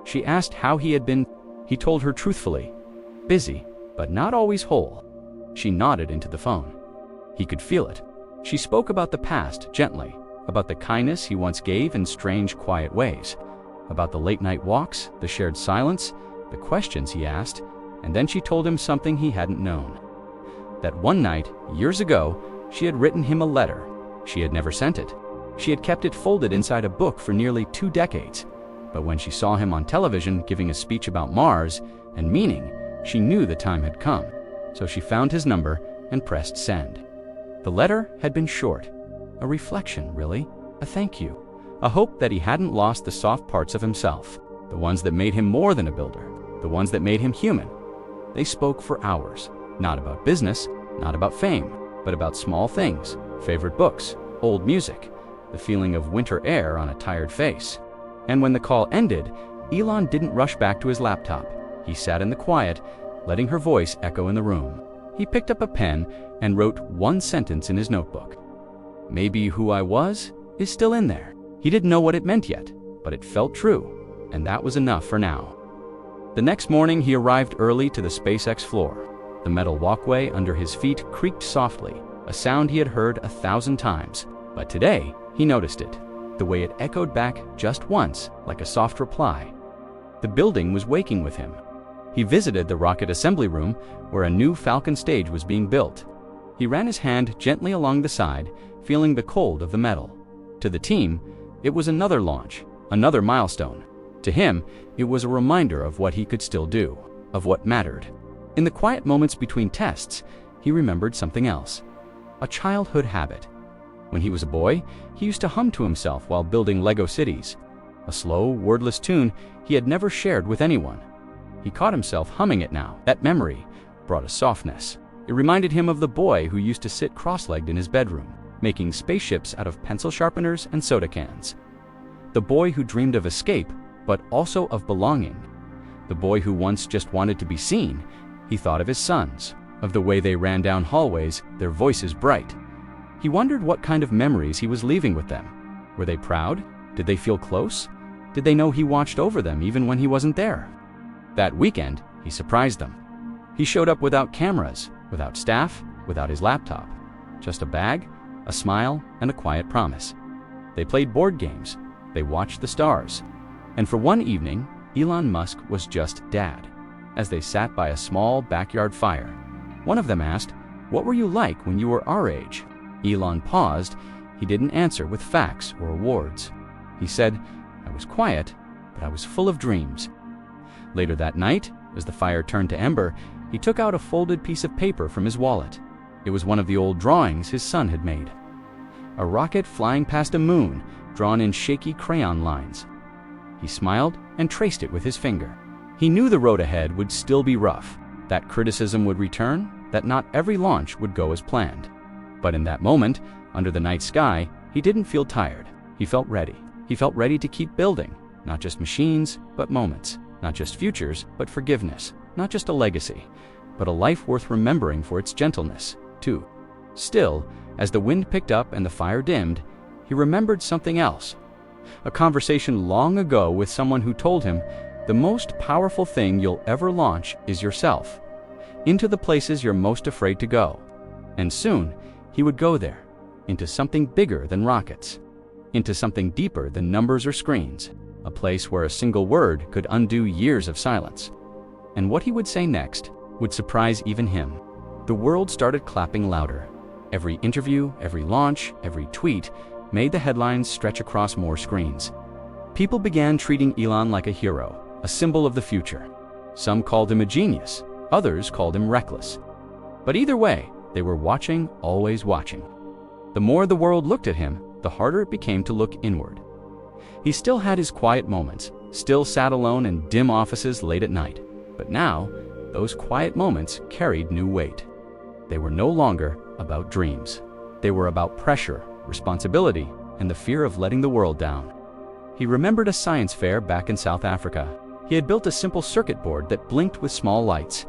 She asked how he had been. He told her truthfully, busy, but not always whole. She nodded into the phone. He could feel it. She spoke about the past gently, about the kindness he once gave in strange, quiet ways, about the late-night walks, the shared silence, the questions he asked, and then she told him something he hadn't known. That one night, years ago, she had written him a letter. She had never sent it. She had kept it folded inside a book for nearly 2 decades. But when she saw him on television giving a speech about Mars and meaning, she knew the time had come. So she found his number and pressed send. The letter had been short. A reflection, really. A thank you. A hope that he hadn't lost the soft parts of himself, the ones that made him more than a builder, the ones that made him human. They spoke for hours, not about business, not about fame, but about small things, favorite books, old music, the feeling of winter air on a tired face. And when the call ended, Elon didn't rush back to his laptop. He sat in the quiet, letting her voice echo in the room. He picked up a pen and wrote one sentence in his notebook. Maybe who I was is still in there. He didn't know what it meant yet, but it felt true, and that was enough for now. The next morning, he arrived early to the SpaceX floor. The metal walkway under his feet creaked softly, a sound he had heard 1,000 times. But today, he noticed it, the way it echoed back just once, like a soft reply. The building was waking with him. He visited the rocket assembly room, where a new Falcon stage was being built. He ran his hand gently along the side, feeling the cold of the metal. To the team, it was another launch, another milestone. To him, it was a reminder of what he could still do, of what mattered. In the quiet moments between tests, he remembered something else. A childhood habit. When he was a boy, he used to hum to himself while building Lego cities. A slow, wordless tune he had never shared with anyone. He caught himself humming it now. That memory brought a softness. It reminded him of the boy who used to sit cross-legged in his bedroom, making spaceships out of pencil sharpeners and soda cans. The boy who dreamed of escape, but also of belonging. The boy who once just wanted to be seen. He thought of his sons, of the way they ran down hallways, their voices bright. He wondered what kind of memories he was leaving with them. Were they proud? Did they feel close? Did they know he watched over them even when he wasn't there? That weekend, he surprised them. He showed up without cameras, without staff, without his laptop. Just a bag, a smile, and a quiet promise. They played board games. They watched the stars. And for one evening, Elon Musk was just dad. As they sat by a small backyard fire, one of them asked, "What were you like when you were our age?" Elon paused. He didn't answer with facts or awards. He said, "I was quiet, but I was full of dreams." Later that night, as the fire turned to ember, he took out a folded piece of paper from his wallet. It was one of the old drawings his son had made. A rocket flying past a moon, drawn in shaky crayon lines. He smiled and traced it with his finger. He knew the road ahead would still be rough, that criticism would return, that not every launch would go as planned. But in that moment, under the night sky, he didn't feel tired. He felt ready. He felt ready to keep building, not just machines, but moments, not just futures, but forgiveness, not just a legacy, but a life worth remembering for its gentleness, too. Still, as the wind picked up and the fire dimmed, he remembered something else. A conversation long ago with someone who told him, the most powerful thing you'll ever launch is yourself, into the places you're most afraid to go. And soon, he would go there, into something bigger than rockets, into something deeper than numbers or screens, a place where a single word could undo years of silence. And what he would say next would surprise even him. The world started clapping louder. Every interview, every launch, every tweet made the headlines stretch across more screens. People began treating Elon like a hero, a symbol of the future. Some called him a genius, others called him reckless. But either way, they were watching, always watching. The more the world looked at him, the harder it became to look inward. He still had his quiet moments, still sat alone in dim offices late at night. But now, those quiet moments carried new weight. They were no longer about dreams. They were about pressure, responsibility, and the fear of letting the world down. He remembered a science fair back in South Africa. He had built a simple circuit board that blinked with small lights.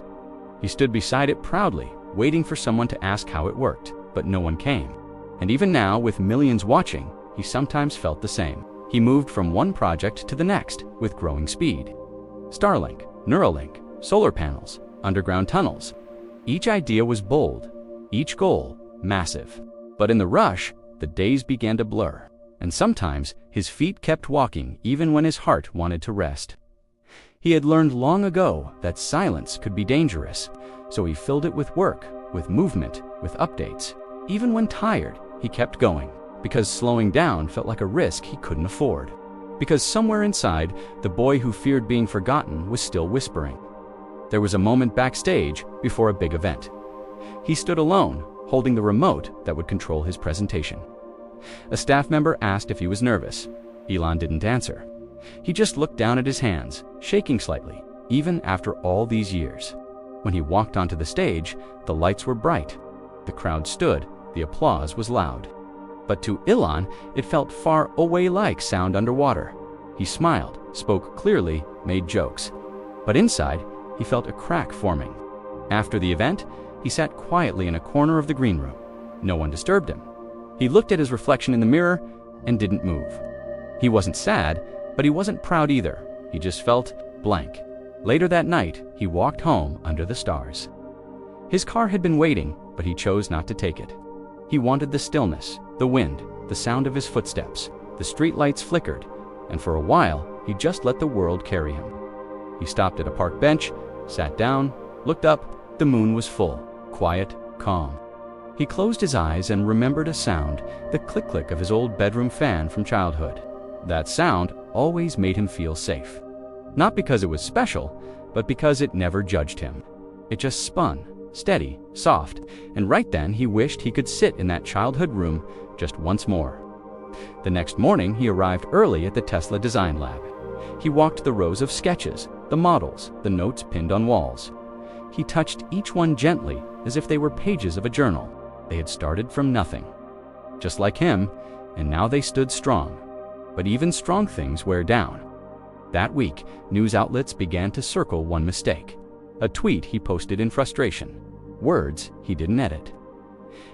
He stood beside it proudly, waiting for someone to ask how it worked, but no one came. And even now, with millions watching, he sometimes felt the same. He moved from one project to the next with growing speed. Starlink, Neuralink, solar panels, underground tunnels. Each idea was bold, each goal massive. But in the rush, the days began to blur, and sometimes his feet kept walking even when his heart wanted to rest. He had learned long ago that silence could be dangerous, so he filled it with work, with movement, with updates. Even when tired, he kept going, because slowing down felt like a risk he couldn't afford. Because somewhere inside, the boy who feared being forgotten was still whispering. There was a moment backstage before a big event. He stood alone, holding the remote that would control his presentation. A staff member asked if he was nervous. Elon didn't answer. He just looked down at his hands, shaking slightly, even after all these years. When he walked onto the stage, the lights were bright. The crowd stood, the applause was loud. But to Elon, it felt far away like sound underwater. He smiled, spoke clearly, made jokes. But inside, he felt a crack forming. After the event, he sat quietly in a corner of the green room. No one disturbed him. He looked at his reflection in the mirror and didn't move. He wasn't sad, but he wasn't proud either. He just felt blank. Later that night, he walked home under the stars. His car had been waiting, but he chose not to take it. He wanted the stillness, the wind, the sound of his footsteps. The streetlights flickered, and for a while, he just let the world carry him. He stopped at a park bench, sat down, looked up. The moon was full, quiet, calm. He closed his eyes and remembered a sound, the click-click of his old bedroom fan from childhood. That sound always made him feel safe. Not because it was special, but because it never judged him. It just spun, steady, soft, and right then he wished he could sit in that childhood room just once more. The next morning, he arrived early at the Tesla Design Lab. He walked the rows of sketches, the models, the notes pinned on walls. He touched each one gently, as if they were pages of a journal. They had started from nothing. Just like him, and now they stood strong. But even strong things wear down. That week, news outlets began to circle one mistake. A tweet he posted in frustration. Words he didn't edit.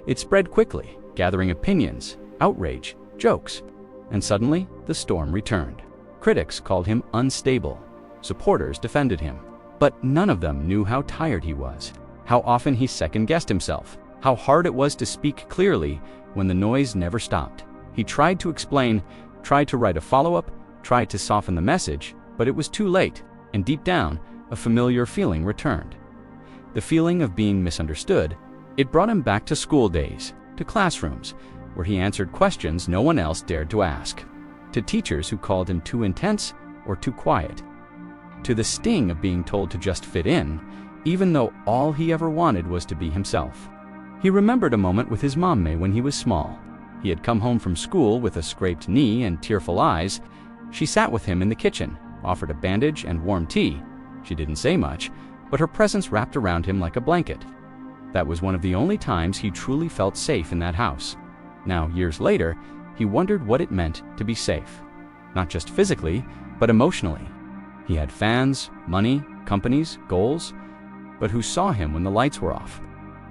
It spread quickly, gathering opinions, outrage, jokes. And suddenly, the storm returned. Critics called him unstable. Supporters defended him. But none of them knew how tired he was, how often he second-guessed himself, how hard it was to speak clearly when the noise never stopped. He tried to explain, tried to write a follow-up, tried to soften the message, but it was too late, and deep down, a familiar feeling returned. The feeling of being misunderstood. It brought him back to school days, to classrooms, where he answered questions no one else dared to ask, to teachers who called him too intense or too quiet. to the sting of being told to just fit in, even though all he ever wanted was to be himself. He remembered a moment with his momme when he was small. He had come home from school with a scraped knee and tearful eyes. She sat with him in the kitchen, offered a bandage and warm tea. She didn't say much, but her presence wrapped around him like a blanket. That was one of the only times he truly felt safe in that house. Now, years later, he wondered what it meant to be safe. Not just physically, but emotionally. He had fans, money, companies, goals, but who saw him when the lights were off?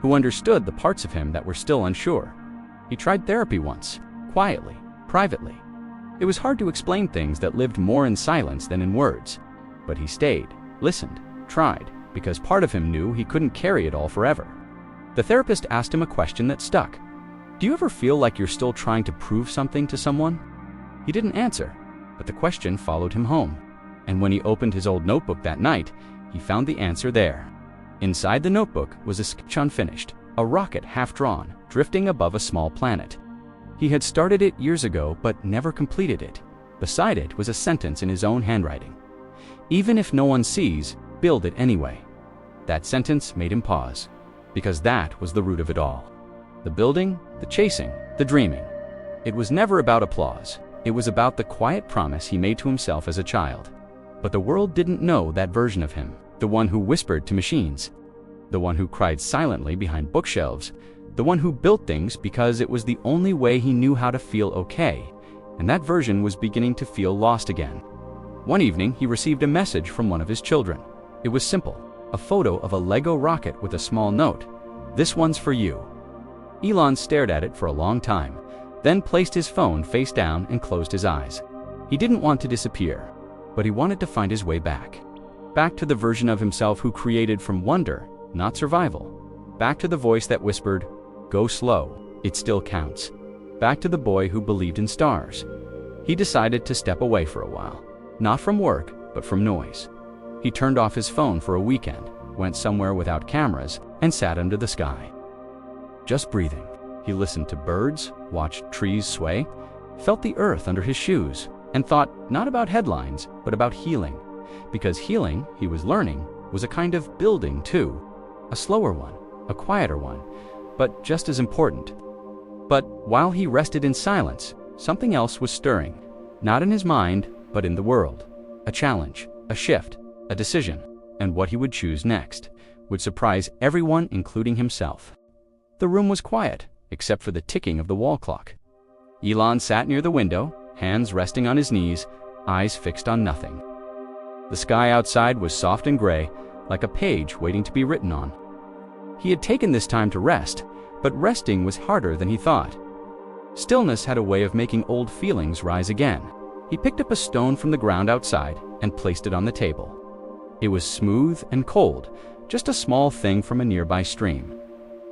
Who understood the parts of him that were still unsure? He tried therapy once, quietly, privately. It was hard to explain things that lived more in silence than in words. But he stayed, listened, tried, because part of him knew he couldn't carry it all forever. The therapist asked him a question that stuck. Do you ever feel like you're still trying to prove something to someone? He didn't answer, but the question followed him home. And when he opened his old notebook that night, he found the answer there. Inside the notebook was a sketch unfinished, a rocket half-drawn, drifting above a small planet. He had started it years ago, but never completed it. Beside it was a sentence in his own handwriting. Even if no one sees, build it anyway. That sentence made him pause, because that was the root of it all. The building, the chasing, the dreaming. It was never about applause. It was about the quiet promise he made to himself as a child. But the world didn't know that version of him. The one who whispered to machines, the one who cried silently behind bookshelves, the one who built things because it was the only way he knew how to feel okay, and that version was beginning to feel lost again. One evening, he received a message from one of his children. It was simple, a photo of a Lego rocket with a small note. "This one's for you." Elon stared at it for a long time, then placed his phone face down and closed his eyes. He didn't want to disappear, but he wanted to find his way back. Back to the version of himself who created from wonder, not survival. Back to the voice that whispered, "Go slow, it still counts." Back to the boy who believed in stars. He decided to step away for a while, not from work, but from noise. He turned off his phone for a weekend, went somewhere without cameras, and sat under the sky. Just breathing. He listened to birds, watched trees sway, felt the earth under his shoes, and thought not about headlines, but about healing. Because healing, he was learning, was a kind of building too. A slower one, a quieter one, but just as important. But while he rested in silence, something else was stirring. Not in his mind, but in the world. A challenge, a shift, a decision, and what he would choose next would surprise everyone, including himself. The room was quiet, except for the ticking of the wall clock. Elon sat near the window, hands resting on his knees, eyes fixed on nothing. The sky outside was soft and gray, like a page waiting to be written on. He had taken this time to rest, but resting was harder than he thought. Stillness had a way of making old feelings rise again. He picked up a stone from the ground outside and placed it on the table. It was smooth and cold, just a small thing from a nearby stream.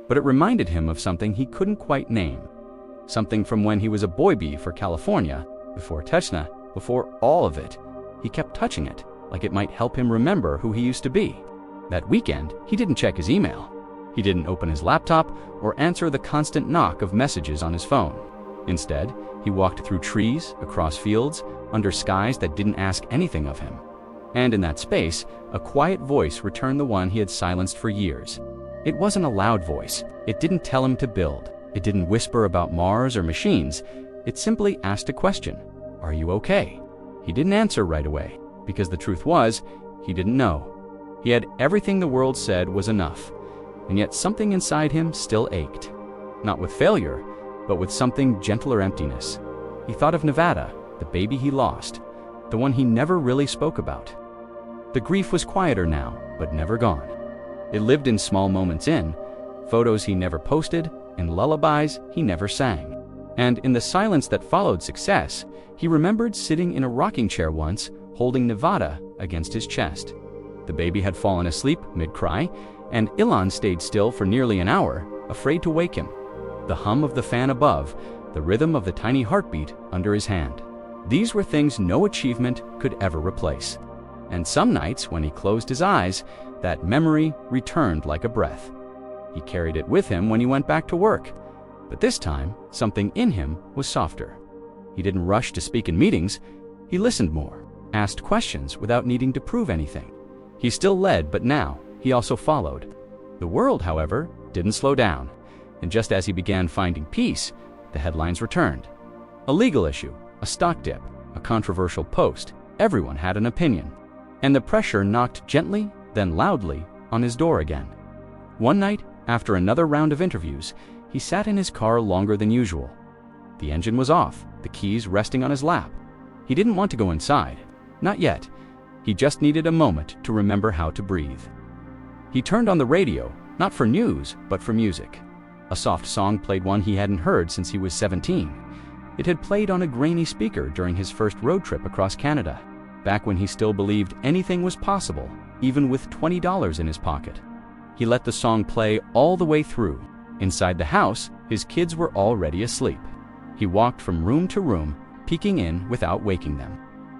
But it reminded him of something he couldn't quite name. Something from when he was a boy bee for California, before Tesla, before all of it. He kept touching it, like it might help him remember who he used to be. That weekend, he didn't check his email. He didn't open his laptop or answer the constant knock of messages on his phone. Instead, he walked through trees, across fields, under skies that didn't ask anything of him. And in that space, a quiet voice returned the one he had silenced for years. It wasn't a loud voice. It didn't tell him to build. It didn't whisper about Mars or machines. It simply asked a question. Are you okay? He didn't answer right away, because the truth was, he didn't know. He had everything the world said was enough, and yet something inside him still ached. Not with failure, but with something gentler emptiness. He thought of Nevada, the baby he lost, the one he never really spoke about. The grief was quieter now, but never gone. It lived in small moments in photos he never posted, in lullabies he never sang. And in the silence that followed success, he remembered sitting in a rocking chair once, holding Nevada against his chest. The baby had fallen asleep mid-cry, and Elon stayed still for nearly an hour, afraid to wake him. The hum of the fan above, the rhythm of the tiny heartbeat under his hand. These were things no achievement could ever replace. And some nights, when he closed his eyes, that memory returned like a breath. He carried it with him when he went back to work. But this time, something in him was softer. He didn't rush to speak in meetings. He listened more. asked questions without needing to prove anything. He still led, but now he also followed. The world, however, didn't slow down, and just as he began finding peace, the headlines returned. A legal issue, a stock dip, a controversial post, everyone had an opinion. And the pressure knocked gently, then loudly, on his door again. One night, after another round of interviews, he sat in his car longer than usual. The engine was off, the keys resting on his lap. He didn't want to go inside. Not yet. He just needed a moment to remember how to breathe. He turned on the radio, not for news, but for music. A soft song played, one he hadn't heard since he was 17. It had played on a grainy speaker during his first road trip across Canada, back when he still believed anything was possible, even with $20 in his pocket. He let the song play all the way through. Inside the house, his kids were already asleep. He walked from room to room, peeking in without waking them.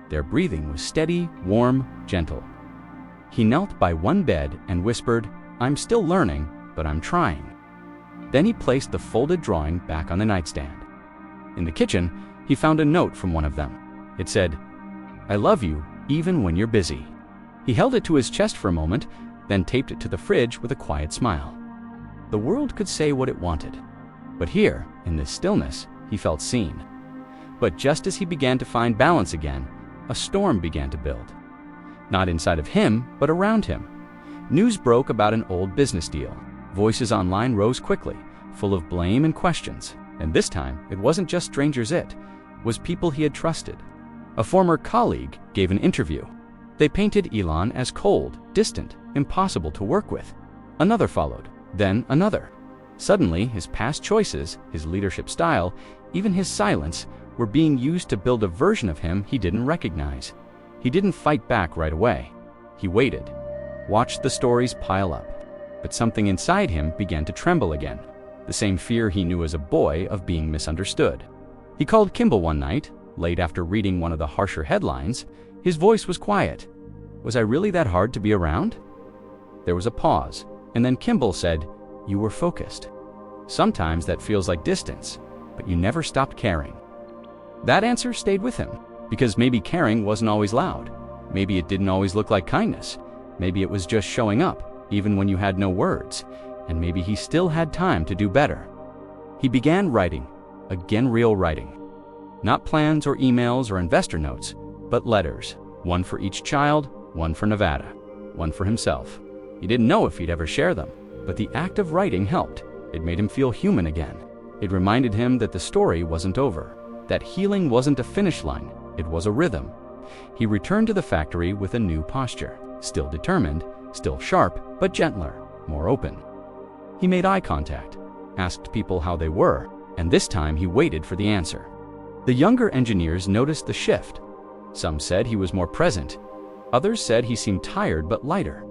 Their breathing was steady, warm, gentle. He knelt by one bed and whispered, "I'm still learning, but I'm trying." Then he placed the folded drawing back on the nightstand. In the kitchen, he found a note from one of them. It said, "I love you, even when you're busy." He held it to his chest for a moment, then taped it to the fridge with a quiet smile. The world could say what it wanted, but here, in this stillness, he felt seen. But just as he began to find balance again, a storm began to build. Not inside of him, but around him. News broke about an old business deal. Voices online rose quickly, full of blame and questions. And this time, it wasn't just strangers, it was people he had trusted. A former colleague gave an interview. They painted Elon as cold, distant, impossible to work with. Another followed, then another. Suddenly, his past choices, his leadership style, even his silence, were being used to build a version of him he didn't recognize. He didn't fight back right away. He waited, watched the stories pile up. But something inside him began to tremble again. The same fear he knew as a boy of being misunderstood. He called Kimball one night, late after reading one of the harsher headlines. His voice was quiet. "Was I really that hard to be around?" There was a pause, and then Kimball said, "You were focused. Sometimes that feels like distance, but you never stopped caring." That answer stayed with him, because maybe caring wasn't always loud. Maybe it didn't always look like kindness. Maybe it was just showing up, even when you had no words. And maybe he still had time to do better. He began writing, again real writing. Not plans or emails or investor notes, but letters. One for each child, one for Nevada, one for himself. He didn't know if he'd ever share them, but the act of writing helped. It made him feel human again. It reminded him that the story wasn't over, that healing wasn't a finish line, it was a rhythm. He returned to the factory with a new posture, still determined, still sharp, but gentler, more open. He made eye contact, asked people how they were, and this time he waited for the answer. The younger engineers noticed the shift. Some said he was more present. Others said he seemed tired but lighter.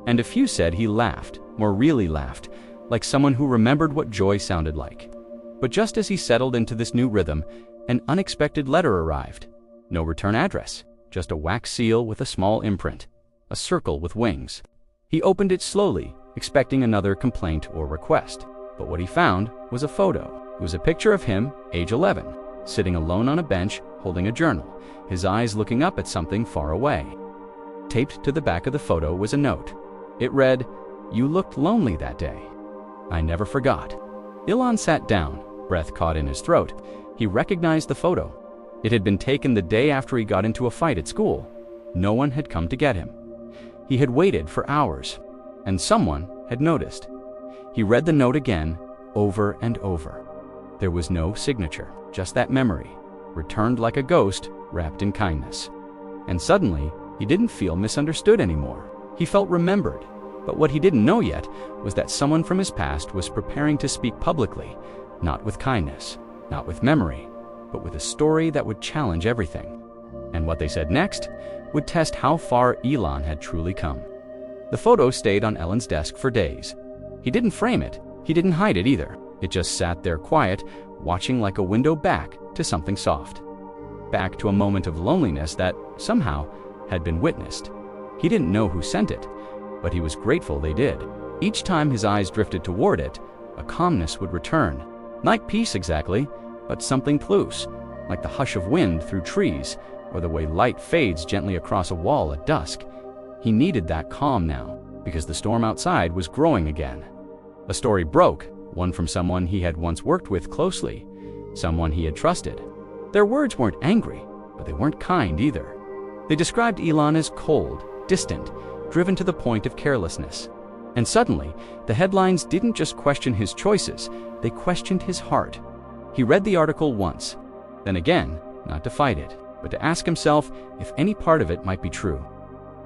And a few said he laughed, more really laughed, like someone who remembered what joy sounded like. But just as he settled into this new rhythm, an unexpected letter arrived. No return address, just a wax seal with a small imprint, a circle with wings. He opened it slowly, expecting another complaint or request. But what he found was a photo. It was a picture of him, age 11, sitting alone on a bench, holding a journal, his eyes looking up at something far away. Taped to the back of the photo was a note. It read, "You looked lonely that day. I never forgot." Elon sat down, breath caught in his throat. He recognized the photo. It had been taken the day after he got into a fight at school. No one had come to get him. He had waited for hours, and someone had noticed. He read the note again, over and over. There was no signature, just that memory, returned like a ghost, wrapped in kindness. And suddenly, he didn't feel misunderstood anymore. He felt remembered. But what he didn't know yet was that someone from his past was preparing to speak publicly, not with kindness, not with memory, but with a story that would challenge everything. And what they said next would test how far Elon had truly come. The photo stayed on Elon's desk for days. He didn't frame it. He didn't hide it either. It just sat there quiet, watching like a window back to something soft. Back to a moment of loneliness that, somehow, had been witnessed. He didn't know who sent it, but he was grateful they did. Each time his eyes drifted toward it, a calmness would return. Not peace exactly, but something close, like the hush of wind through trees, or the way light fades gently across a wall at dusk. He needed that calm now, because the storm outside was growing again. A story broke, one from someone he had once worked with closely, someone he had trusted. Their words weren't angry, but they weren't kind either. They described Elon as cold, distant, driven to the point of carelessness. And suddenly, the headlines didn't just question his choices, they questioned his heart. He read the article once, then again, not to fight it, but to ask himself if any part of it might be true.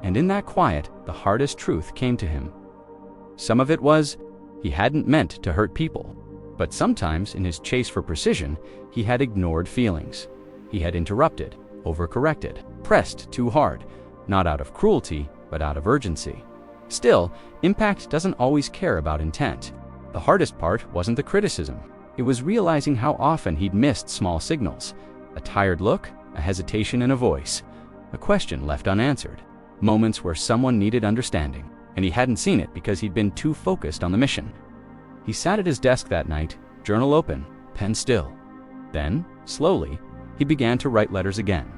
And in that quiet, the hardest truth came to him. Some of it was, he hadn't meant to hurt people. But sometimes, in his chase for precision, he had ignored feelings. He had interrupted, overcorrected, pressed too hard, not out of cruelty, but out of urgency. Still, impact doesn't always care about intent. The hardest part wasn't the criticism. It was realizing how often he'd missed small signals. A tired look, a hesitation in a voice, a question left unanswered. Moments where someone needed understanding, and he hadn't seen it because he'd been too focused on the mission. He sat at his desk that night, journal open, pen still. Then, slowly, he began to write letters again.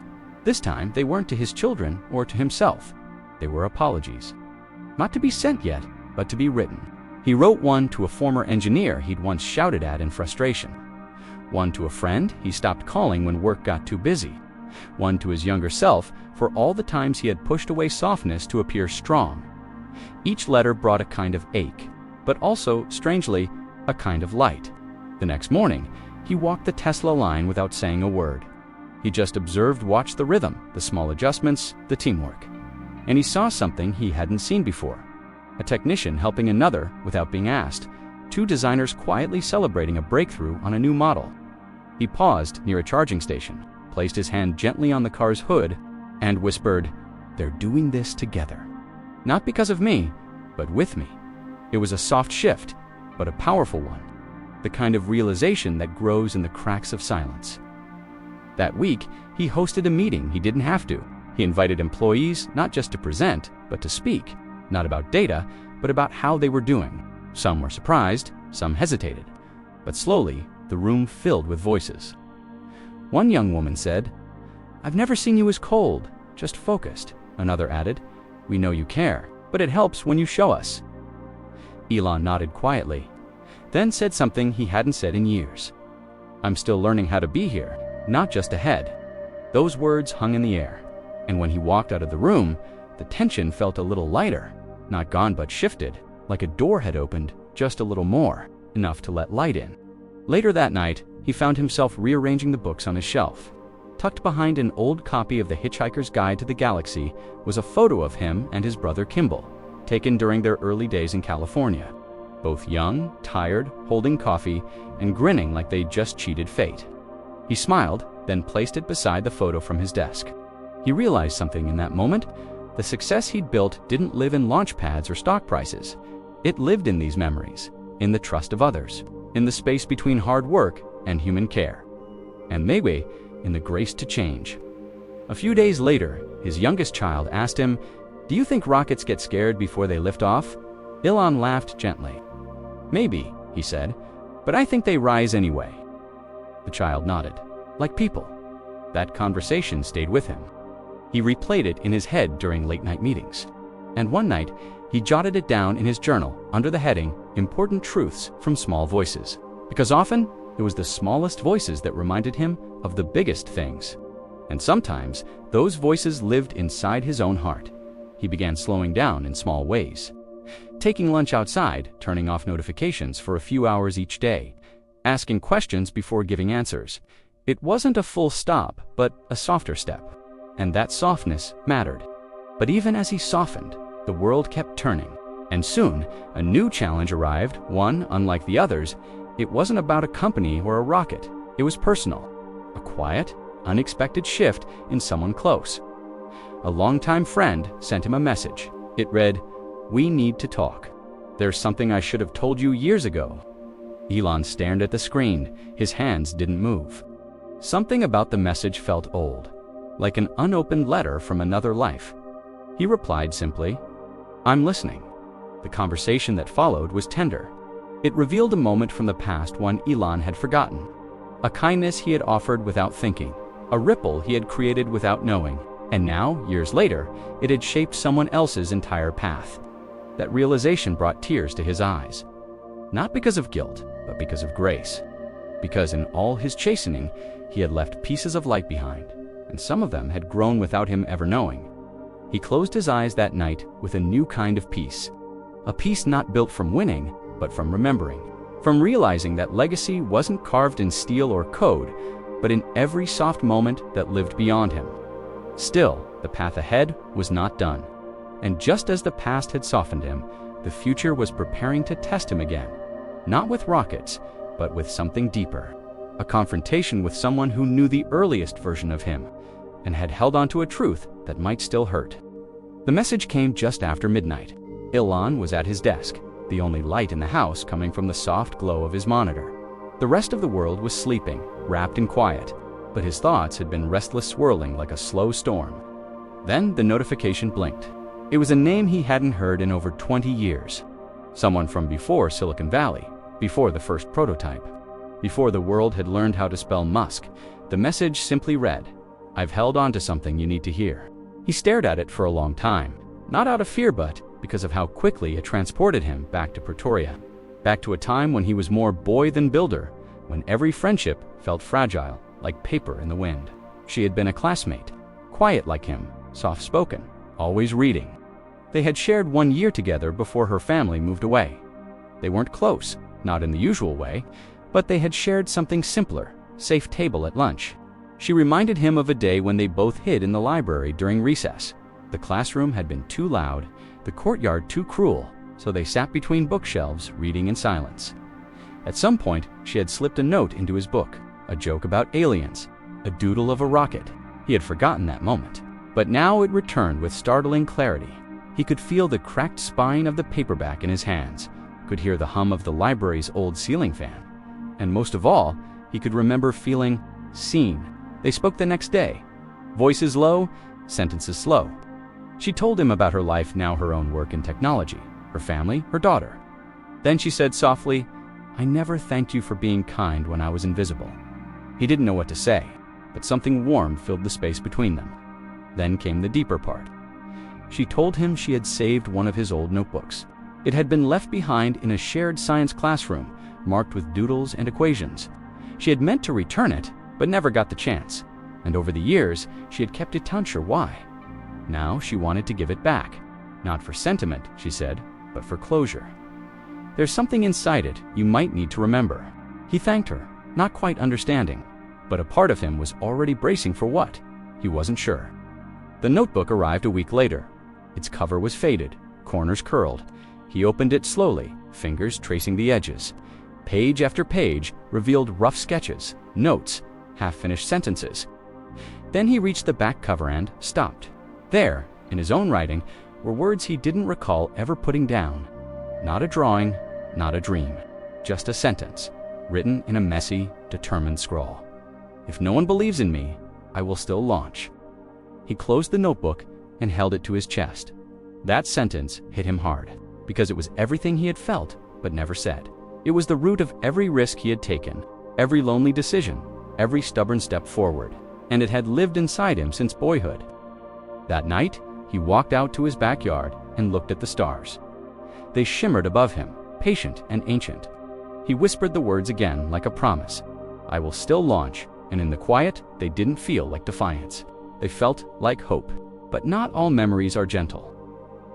This time, they weren't to his children or to himself. They were apologies. Not to be sent yet, but to be written. He wrote one to a former engineer he'd once shouted at in frustration. One to a friend he stopped calling when work got too busy. One to his younger self for all the times he had pushed away softness to appear strong. Each letter brought a kind of ache, but also, strangely, a kind of light. The next morning, he walked the Tesla line without saying a word. He just observed, watched the rhythm, the small adjustments, the teamwork. And he saw something he hadn't seen before. A technician helping another without being asked. Two designers quietly celebrating a breakthrough on a new model. He paused near a charging station, placed his hand gently on the car's hood, and whispered, "They're doing this together. Not because of me, but with me." It was a soft shift, but a powerful one. The kind of realization that grows in the cracks of silence. That week, he hosted a meeting he didn't have to. He invited employees not just to present, but to speak, not about data, but about how they were doing. Some were surprised, some hesitated. But slowly, the room filled with voices. One young woman said, "I've never seen you as cold, just focused." Another added, "We know you care, but it helps when you show us." Elon nodded quietly, then said something he hadn't said in years. "I'm still learning how to be here, not just ahead." Those words hung in the air, and when he walked out of the room, the tension felt a little lighter, not gone but shifted, like a door had opened just a little more, enough to let light in. Later that night, he found himself rearranging the books on his shelf. Tucked behind an old copy of The Hitchhiker's Guide to the Galaxy was a photo of him and his brother Kimball, taken during their early days in California. Both young, tired, holding coffee, and grinning like they'd just cheated fate. He smiled, then placed it beside the photo from his desk. He realized something in that moment. The success he'd built didn't live in launch pads or stock prices. It lived in these memories, in the trust of others, in the space between hard work and human care. And maybe in the grace to change. A few days later, his youngest child asked him, "Do you think rockets get scared before they lift off?" Elon laughed gently. "Maybe," he said, "but I think they rise anyway." The child nodded. Like people. That conversation stayed with him. He replayed it in his head during late-night meetings. And one night, he jotted it down in his journal under the heading, "Important Truths from Small Voices." Because often, it was the smallest voices that reminded him of the biggest things. And sometimes, those voices lived inside his own heart. He began slowing down in small ways. Taking lunch outside, turning off notifications for a few hours each day, asking questions before giving answers. It wasn't a full stop, but a softer step. And that softness mattered. But even as he softened, the world kept turning. And soon, a new challenge arrived, one unlike the others. It wasn't about a company or a rocket. It was personal. A quiet, unexpected shift in someone close. A longtime friend sent him a message. It read, "We need to talk. There's something I should have told you years ago." Elon stared at the screen. His hands didn't move. Something about the message felt old, like an unopened letter from another life. He replied simply, "I'm listening." The conversation that followed was tender. It revealed a moment from the past one Elon had forgotten. A kindness he had offered without thinking. a ripple he had created without knowing, and now, years later, it had shaped someone else's entire path. That realization brought tears to his eyes. Not because of guilt, but because of grace. Because in all his chastening, he had left pieces of light behind, and some of them had grown without him ever knowing. He closed his eyes that night with a new kind of peace. A peace not built from winning, but from remembering. From realizing that legacy wasn't carved in steel or code, but in every soft moment that lived beyond him. Still, the path ahead was not done. And just as the past had softened him, the future was preparing to test him again. Not with rockets, but with something deeper. A confrontation with someone who knew the earliest version of him, and had held on to a truth that might still hurt. The message came just after midnight. Elon was at his desk, the only light in the house coming from the soft glow of his monitor. The rest of the world was sleeping, wrapped in quiet, but his thoughts had been restless, swirling like a slow storm. Then the notification blinked. It was a name he hadn't heard in over 20 years. Someone from before Silicon Valley, before the first prototype, before the world had learned how to spell Musk. The message simply read, "I've held on to something you need to hear." He stared at it for a long time, not out of fear, but because of how quickly it transported him back to Pretoria, back to a time when he was more boy than builder, when every friendship felt fragile, like paper in the wind. She had been a classmate, quiet like him, soft-spoken, always reading. They had shared 1 year together before her family moved away. They weren't close, not in the usual way, but they had shared something simpler, safe table at lunch. She reminded him of a day when they both hid in the library during recess. The classroom had been too loud, the courtyard too cruel, so they sat between bookshelves reading in silence. At some point, she had slipped a note into his book, a joke about aliens, a doodle of a rocket. He had forgotten that moment, but now it returned with startling clarity. He could feel the cracked spine of the paperback in his hands, could hear the hum of the library's old ceiling fan, and most of all, he could remember feeling seen. They spoke the next day, voices low, sentences slow. She told him about her life, now her own work in technology, her family, her daughter. Then she said softly, "I never thanked you for being kind when I was invisible." He didn't know what to say, but something warm filled the space between them. Then came the deeper part. She told him she had saved one of his old notebooks. It had been left behind in a shared science classroom, marked with doodles and equations. She had meant to return it, but never got the chance. And over the years, she had kept it unsure why. Now she wanted to give it back. Not for sentiment, she said, but for closure. "There's something inside it you might need to remember." He thanked her, not quite understanding, but a part of him was already bracing for what? He wasn't sure. The notebook arrived a week later. Its cover was faded, corners curled. He opened it slowly, fingers tracing the edges. Page after page revealed rough sketches, notes, half-finished sentences. Then he reached the back cover and stopped. There, in his own writing, were words he didn't recall ever putting down. Not a drawing, not a dream, just a sentence, written in a messy, determined scrawl. "If no one believes in me, I will still launch." He closed the notebook and held it to his chest. That sentence hit him hard, because it was everything he had felt but never said. It was the root of every risk he had taken, every lonely decision, every stubborn step forward, and it had lived inside him since boyhood. That night, he walked out to his backyard and looked at the stars. They shimmered above him, patient and ancient. He whispered the words again like a promise. "I will still launch," and in the quiet, they didn't feel like defiance. They felt like hope. But not all memories are gentle.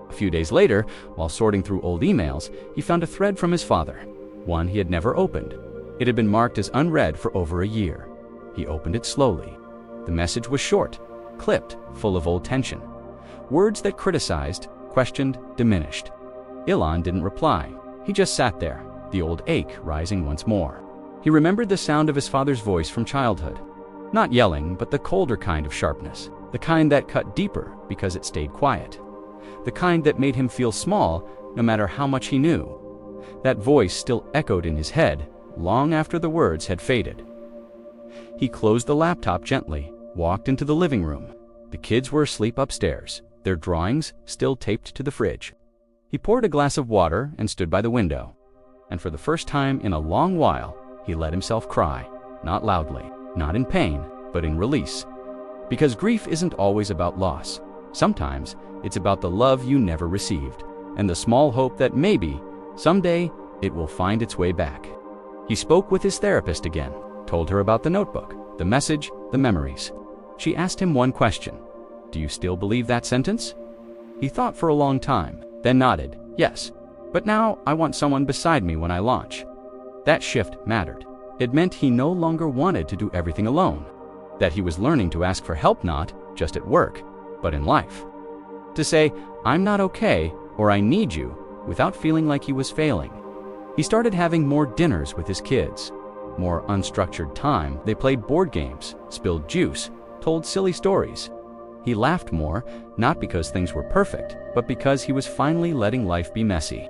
A few days later, while sorting through old emails, he found a thread from his father, one he had never opened. It had been marked as unread for over a year. He opened it slowly. The message was short, clipped, full of old tension. Words that criticized, questioned, diminished. Elon didn't reply. He just sat there, the old ache rising once more. He remembered the sound of his father's voice from childhood. Not yelling, but the colder kind of sharpness. The kind that cut deeper because it stayed quiet. The kind that made him feel small no matter how much he knew. That voice still echoed in his head long after the words had faded. He closed the laptop gently, walked into the living room. The kids were asleep upstairs, their drawings still taped to the fridge. He poured a glass of water and stood by the window. And for the first time in a long while, he let himself cry, not loudly, not in pain, but in release. Because grief isn't always about loss. Sometimes it's about the love you never received, and the small hope that maybe, someday, it will find its way back. He spoke with his therapist again, told her about the notebook, the message, the memories. She asked him one question. "Do you still believe that sentence?" He thought for a long time, then nodded, "Yes, but now I want someone beside me when I launch." That shift mattered. It meant he no longer wanted to do everything alone, that he was learning to ask for help not just at work, but in life. To say, "I'm not okay," or "I need you," without feeling like he was failing. He started having more dinners with his kids, more unstructured time. They played board games, spilled juice, told silly stories. He laughed more, not because things were perfect, but because he was finally letting life be messy.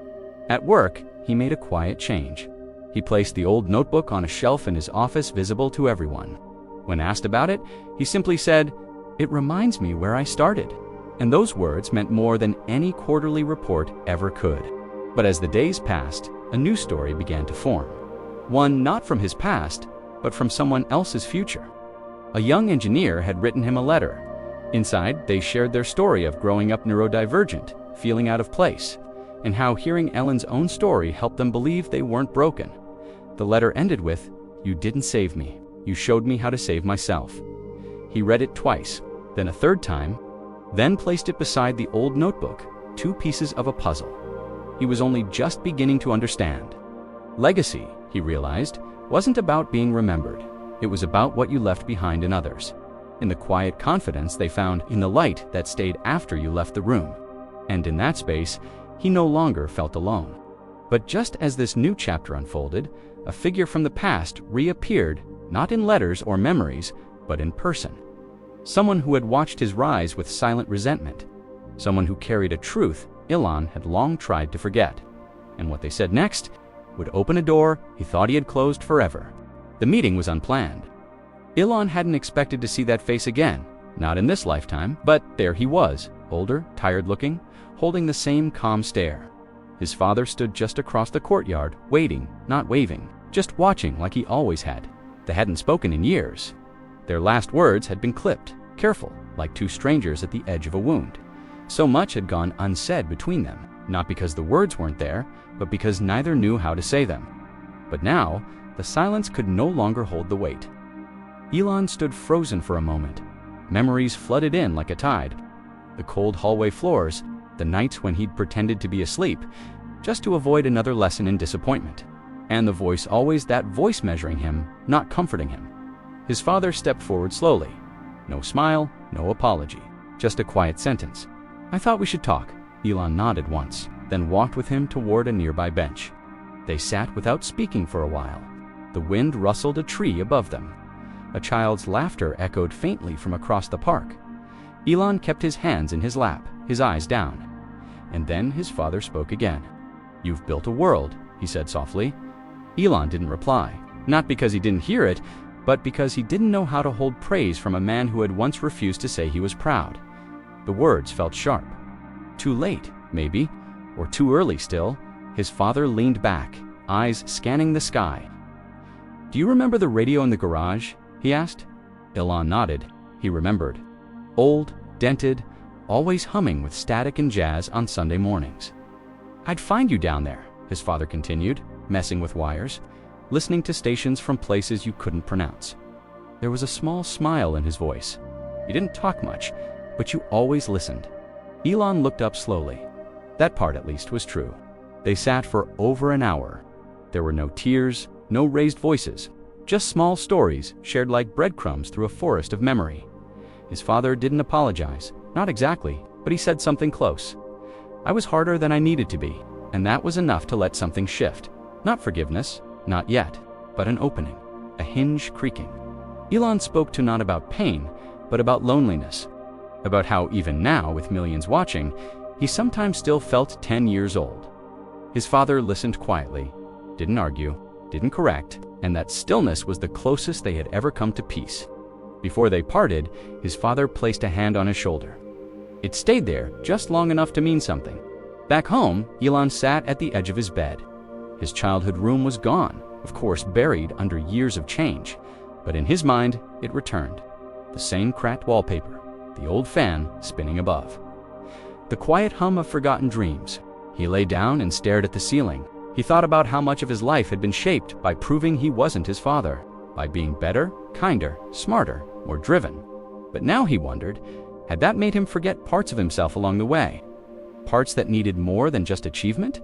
At work, he made a quiet change. He placed the old notebook on a shelf in his office, visible to everyone. When asked about it, he simply said, "It reminds me where I started." And those words meant more than any quarterly report ever could. But as the days passed, a new story began to form. One not from his past, but from someone else's future. A young engineer had written him a letter. Inside, they shared their story of growing up neurodivergent, feeling out of place, and how hearing Ellen's own story helped them believe they weren't broken. The letter ended with, "You didn't save me. You showed me how to save myself." He read it twice, then a third time, then placed it beside the old notebook, two pieces of a puzzle. He was only just beginning to understand. Legacy, he realized, wasn't about being remembered. It was about what you left behind in others, in the quiet confidence they found in the light that stayed after you left the room. And in that space, he no longer felt alone. But just as this new chapter unfolded, a figure from the past reappeared, not in letters or memories, but in person. Someone who had watched his rise with silent resentment. Someone who carried a truth Elon had long tried to forget. And what they said next would open a door he thought he had closed forever. The meeting was unplanned. Elon hadn't expected to see that face again, not in this lifetime, but there he was, older, tired-looking, holding the same calm stare. His father stood just across the courtyard, waiting, not waving, just watching like he always had. They hadn't spoken in years. Their last words had been clipped, careful, like two strangers at the edge of a wound. So much had gone unsaid between them, not because the words weren't there, but because neither knew how to say them. But now, the silence could no longer hold the weight. Elon stood frozen for a moment. Memories flooded in like a tide. The cold hallway floors, the nights when he'd pretended to be asleep, just to avoid another lesson in disappointment. And the voice, always that voice measuring him, not comforting him. His father stepped forward slowly. No smile, no apology, just a quiet sentence. "I thought we should talk." Elon nodded once, then walked with him toward a nearby bench. They sat without speaking for a while. The wind rustled a tree above them. A child's laughter echoed faintly from across the park. Elon kept his hands in his lap, his eyes down. And then his father spoke again. "You've built a world," he said softly. Elon didn't reply, not because he didn't hear it, but because he didn't know how to hold praise from a man who had once refused to say he was proud. The words felt sharp. Too late, maybe, or too early still. His father leaned back, eyes scanning the sky. "Do you remember the radio in the garage?" he asked. Elon nodded. He remembered. Old, dented, always humming with static and jazz on Sunday mornings. "I'd find you down there," his father continued, messing with wires, listening to stations from places you couldn't pronounce. There was a small smile in his voice. "You didn't talk much, but you always listened." Elon looked up slowly. That part, at least, was true. They sat for over an hour. There were no tears, no raised voices, just small stories shared like breadcrumbs through a forest of memory. His father didn't apologize, not exactly, but he said something close. "I was harder than I needed to be, and that was enough to let something shift. Not forgiveness, not yet, but an opening, a hinge creaking." Elon spoke to not about pain, but about loneliness, about how even now, with millions watching, he sometimes still felt 10 years old. His father listened quietly, didn't argue, didn't correct, and that stillness was the closest they had ever come to peace. Before they parted, his father placed a hand on his shoulder. It stayed there just long enough to mean something. Back home, Elon sat at the edge of his bed. His childhood room was gone, of course buried under years of change, but in his mind, it returned. the same cracked wallpaper, the old fan spinning above. The quiet hum of forgotten dreams. He lay down and stared at the ceiling. He thought about how much of his life had been shaped by proving he wasn't his father, by being better, kinder, smarter, more driven. But now he wondered, had that made him forget parts of himself along the way? Parts that needed more than just achievement?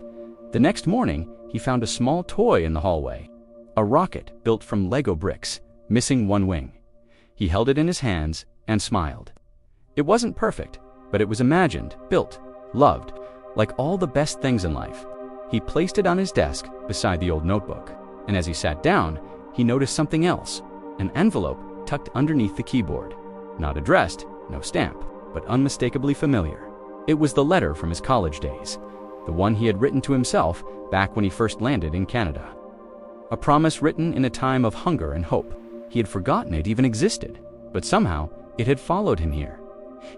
The next morning, he found a small toy in the hallway. A rocket built from Lego bricks, missing one wing. He held it in his hands and smiled. It wasn't perfect, but it was imagined, built, loved, like all the best things in life. He placed it on his desk beside the old notebook, and as he sat down, he noticed something else, an envelope tucked underneath the keyboard. Not addressed, no stamp, but unmistakably familiar. It was the letter from his college days, the one he had written to himself back when he first landed in Canada. A promise written in a time of hunger and hope. He had forgotten it even existed, but somehow it had followed him here.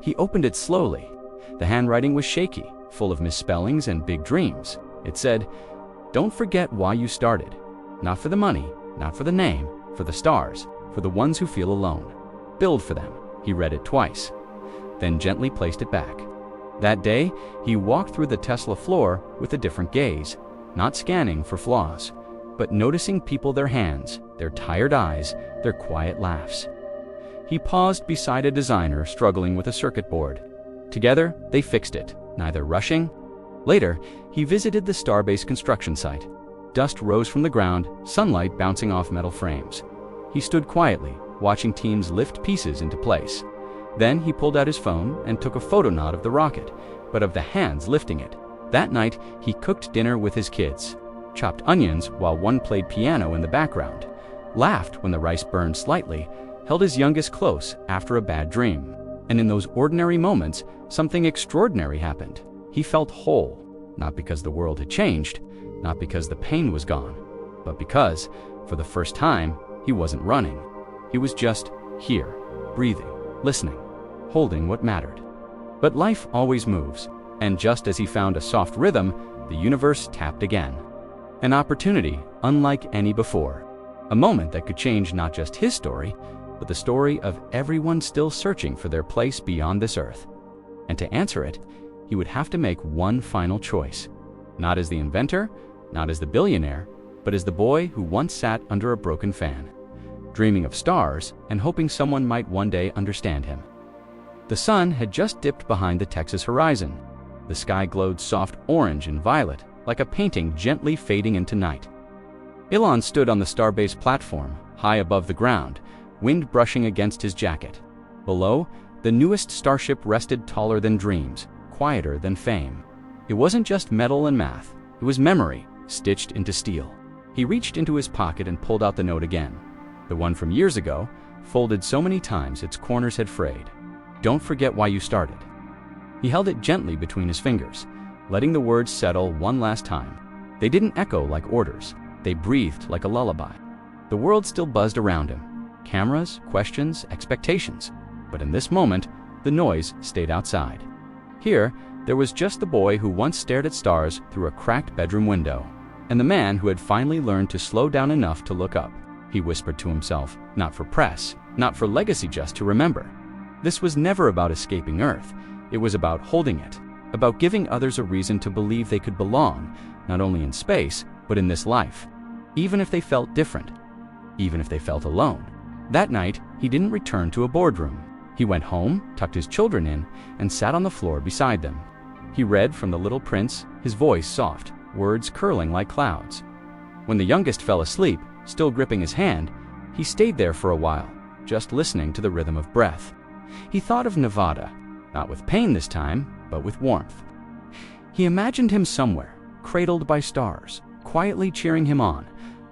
He opened it slowly. The handwriting was shaky, full of misspellings and big dreams. It said, "Don't forget why you started. Not for the money, not for the name, for the stars, for the ones who feel alone. Build for them." He read it twice, then gently placed it back. That day, he walked through the Tesla floor with a different gaze, not scanning for flaws, but noticing people, their hands, their tired eyes, their quiet laughs. He paused beside a designer struggling with a circuit board. Together, they fixed it, neither rushing. Later, he visited the Starbase construction site. Dust rose from the ground, sunlight bouncing off metal frames. He stood quietly, watching teams lift pieces into place. Then he pulled out his phone and took a photo not of the rocket, but of the hands lifting it. That night, he cooked dinner with his kids, chopped onions while one played piano in the background, laughed when the rice burned slightly, held his youngest close after a bad dream. And in those ordinary moments, something extraordinary happened. He felt whole, not because the world had changed, not because the pain was gone, but because, for the first time, he wasn't running. He was just here, breathing, listening, holding what mattered. But life always moves, and just as he found a soft rhythm, the universe tapped again. An opportunity unlike any before. A moment that could change not just his story, but the story of everyone still searching for their place beyond this earth. And to answer it, he would have to make one final choice. Not as the inventor, not as the billionaire, but as the boy who once sat under a broken fan, dreaming of stars and hoping someone might one day understand him. The sun had just dipped behind the Texas horizon. The sky glowed soft orange and violet, like a painting gently fading into night. Elon stood on the Starbase platform, high above the ground, wind brushing against his jacket. Below, the newest starship rested taller than dreams, quieter than fame. It wasn't just metal and math, it was memory, stitched into steel. He reached into his pocket and pulled out the note again. The one from years ago, folded so many times its corners had frayed. "Don't forget why you started." He held it gently between his fingers, letting the words settle one last time. They didn't echo like orders, they breathed like a lullaby. The world still buzzed around him. Cameras, questions, expectations. But in this moment, the noise stayed outside. Here, there was just the boy who once stared at stars through a cracked bedroom window, and the man who had finally learned to slow down enough to look up. He whispered to himself, not for press, not for legacy, just to remember. This was never about escaping Earth. It was about holding it, about giving others a reason to believe they could belong, not only in space, but in this life, even if they felt different, even if they felt alone. That night, he didn't return to a boardroom. He went home, tucked his children in, and sat on the floor beside them. He read from The Little Prince, his voice soft, words curling like clouds. When the youngest fell asleep, still gripping his hand, he stayed there for a while, just listening to the rhythm of breath. He thought of Nevada, not with pain this time, but with warmth. He imagined him somewhere, cradled by stars, quietly cheering him on,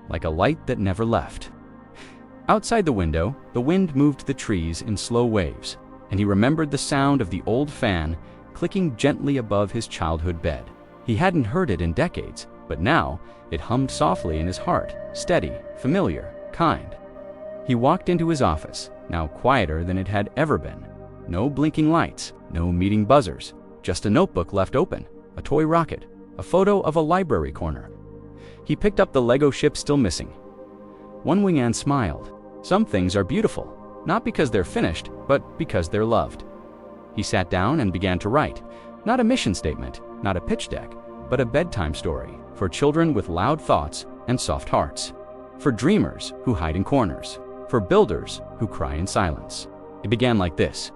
like a light that never left. Outside the window, the wind moved the trees in slow waves, and he remembered the sound of the old fan clicking gently above his childhood bed. He hadn't heard it in decades, but now it hummed softly in his heart, steady, familiar, kind. He walked into his office, now quieter than it had ever been. No blinking lights, no meeting buzzers, just a notebook left open, a toy rocket, a photo of a library corner. He picked up the Lego ship still missing. One wingman smiled. "Some things are beautiful, not because they're finished, but because they're loved. He sat down and began to write, not a mission statement, not a pitch deck, but a bedtime story for children with loud thoughts and soft hearts, for dreamers who hide in corners, for builders who cry in silence. It began like this.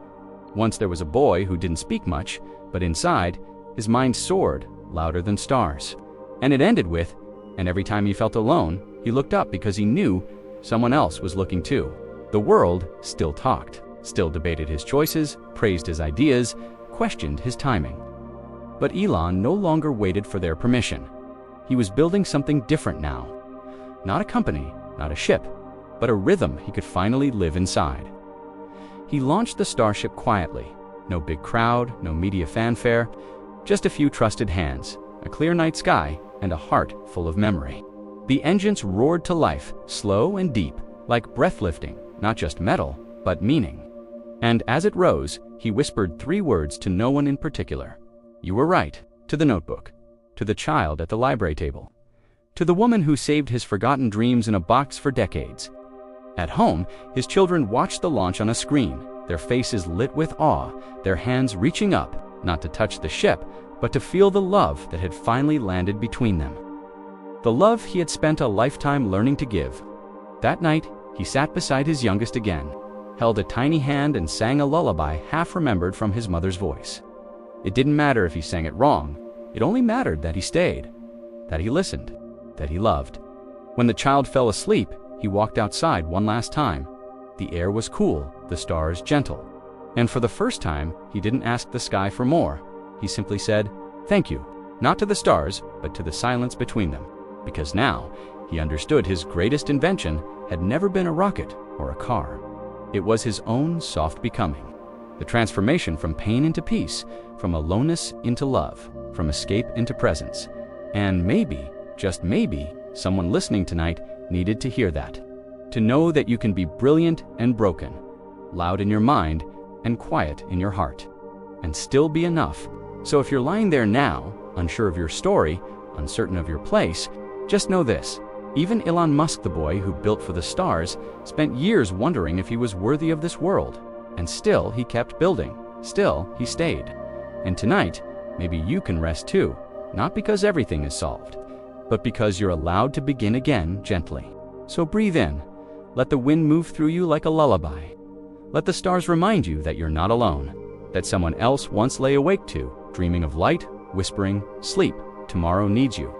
Once there was a boy who didn't speak much, but inside, his mind soared louder than stars. And it ended with, and every time he felt alone, he looked up because he knew someone else was looking too. The world still talked, still debated his choices, praised his ideas, questioned his timing. But Elon no longer waited for their permission. He was building something different now. Not a company, not a ship, but a rhythm he could finally live inside. He launched the Starship quietly. No big crowd, no media fanfare, just a few trusted hands, a clear night sky, and a heart full of memory. The engines roared to life, slow and deep, like breath-lifting, not just metal, but meaning. And as it rose, he whispered 3 words to no one in particular. You were right, to the notebook, to the child at the library table, to the woman who saved his forgotten dreams in a box for decades. At home, his children watched the launch on a screen, their faces lit with awe, their hands reaching up, not to touch the ship, but to feel the love that had finally landed between them. The love he had spent a lifetime learning to give. That night, he sat beside his youngest again, held a tiny hand and sang a lullaby half remembered from his mother's voice. It didn't matter if he sang it wrong. It only mattered that he stayed, that he listened, that he loved. When the child fell asleep, he walked outside one last time. The air was cool, the stars gentle. And for the first time, he didn't ask the sky for more. He simply said, "Thank you," not to the stars, but to the silence between them. Because now, he understood his greatest invention had never been a rocket or a car. It was his own soft becoming. The transformation from pain into peace, from aloneness into love, from escape into presence. And maybe, just maybe, someone listening tonight needed to hear that. To know that you can be brilliant and broken, loud in your mind and quiet in your heart, and still be enough. So if you're lying there now, unsure of your story, uncertain of your place, just know this. Even Elon Musk, the boy who built for the stars, spent years wondering if he was worthy of this world. And still he kept building. Still he stayed. And tonight, maybe you can rest too, not because everything is solved, but because you're allowed to begin again gently. So breathe in. Let the wind move through you like a lullaby. Let the stars remind you that you're not alone, that someone else once lay awake too, dreaming of light, whispering, "Sleep, tomorrow needs you."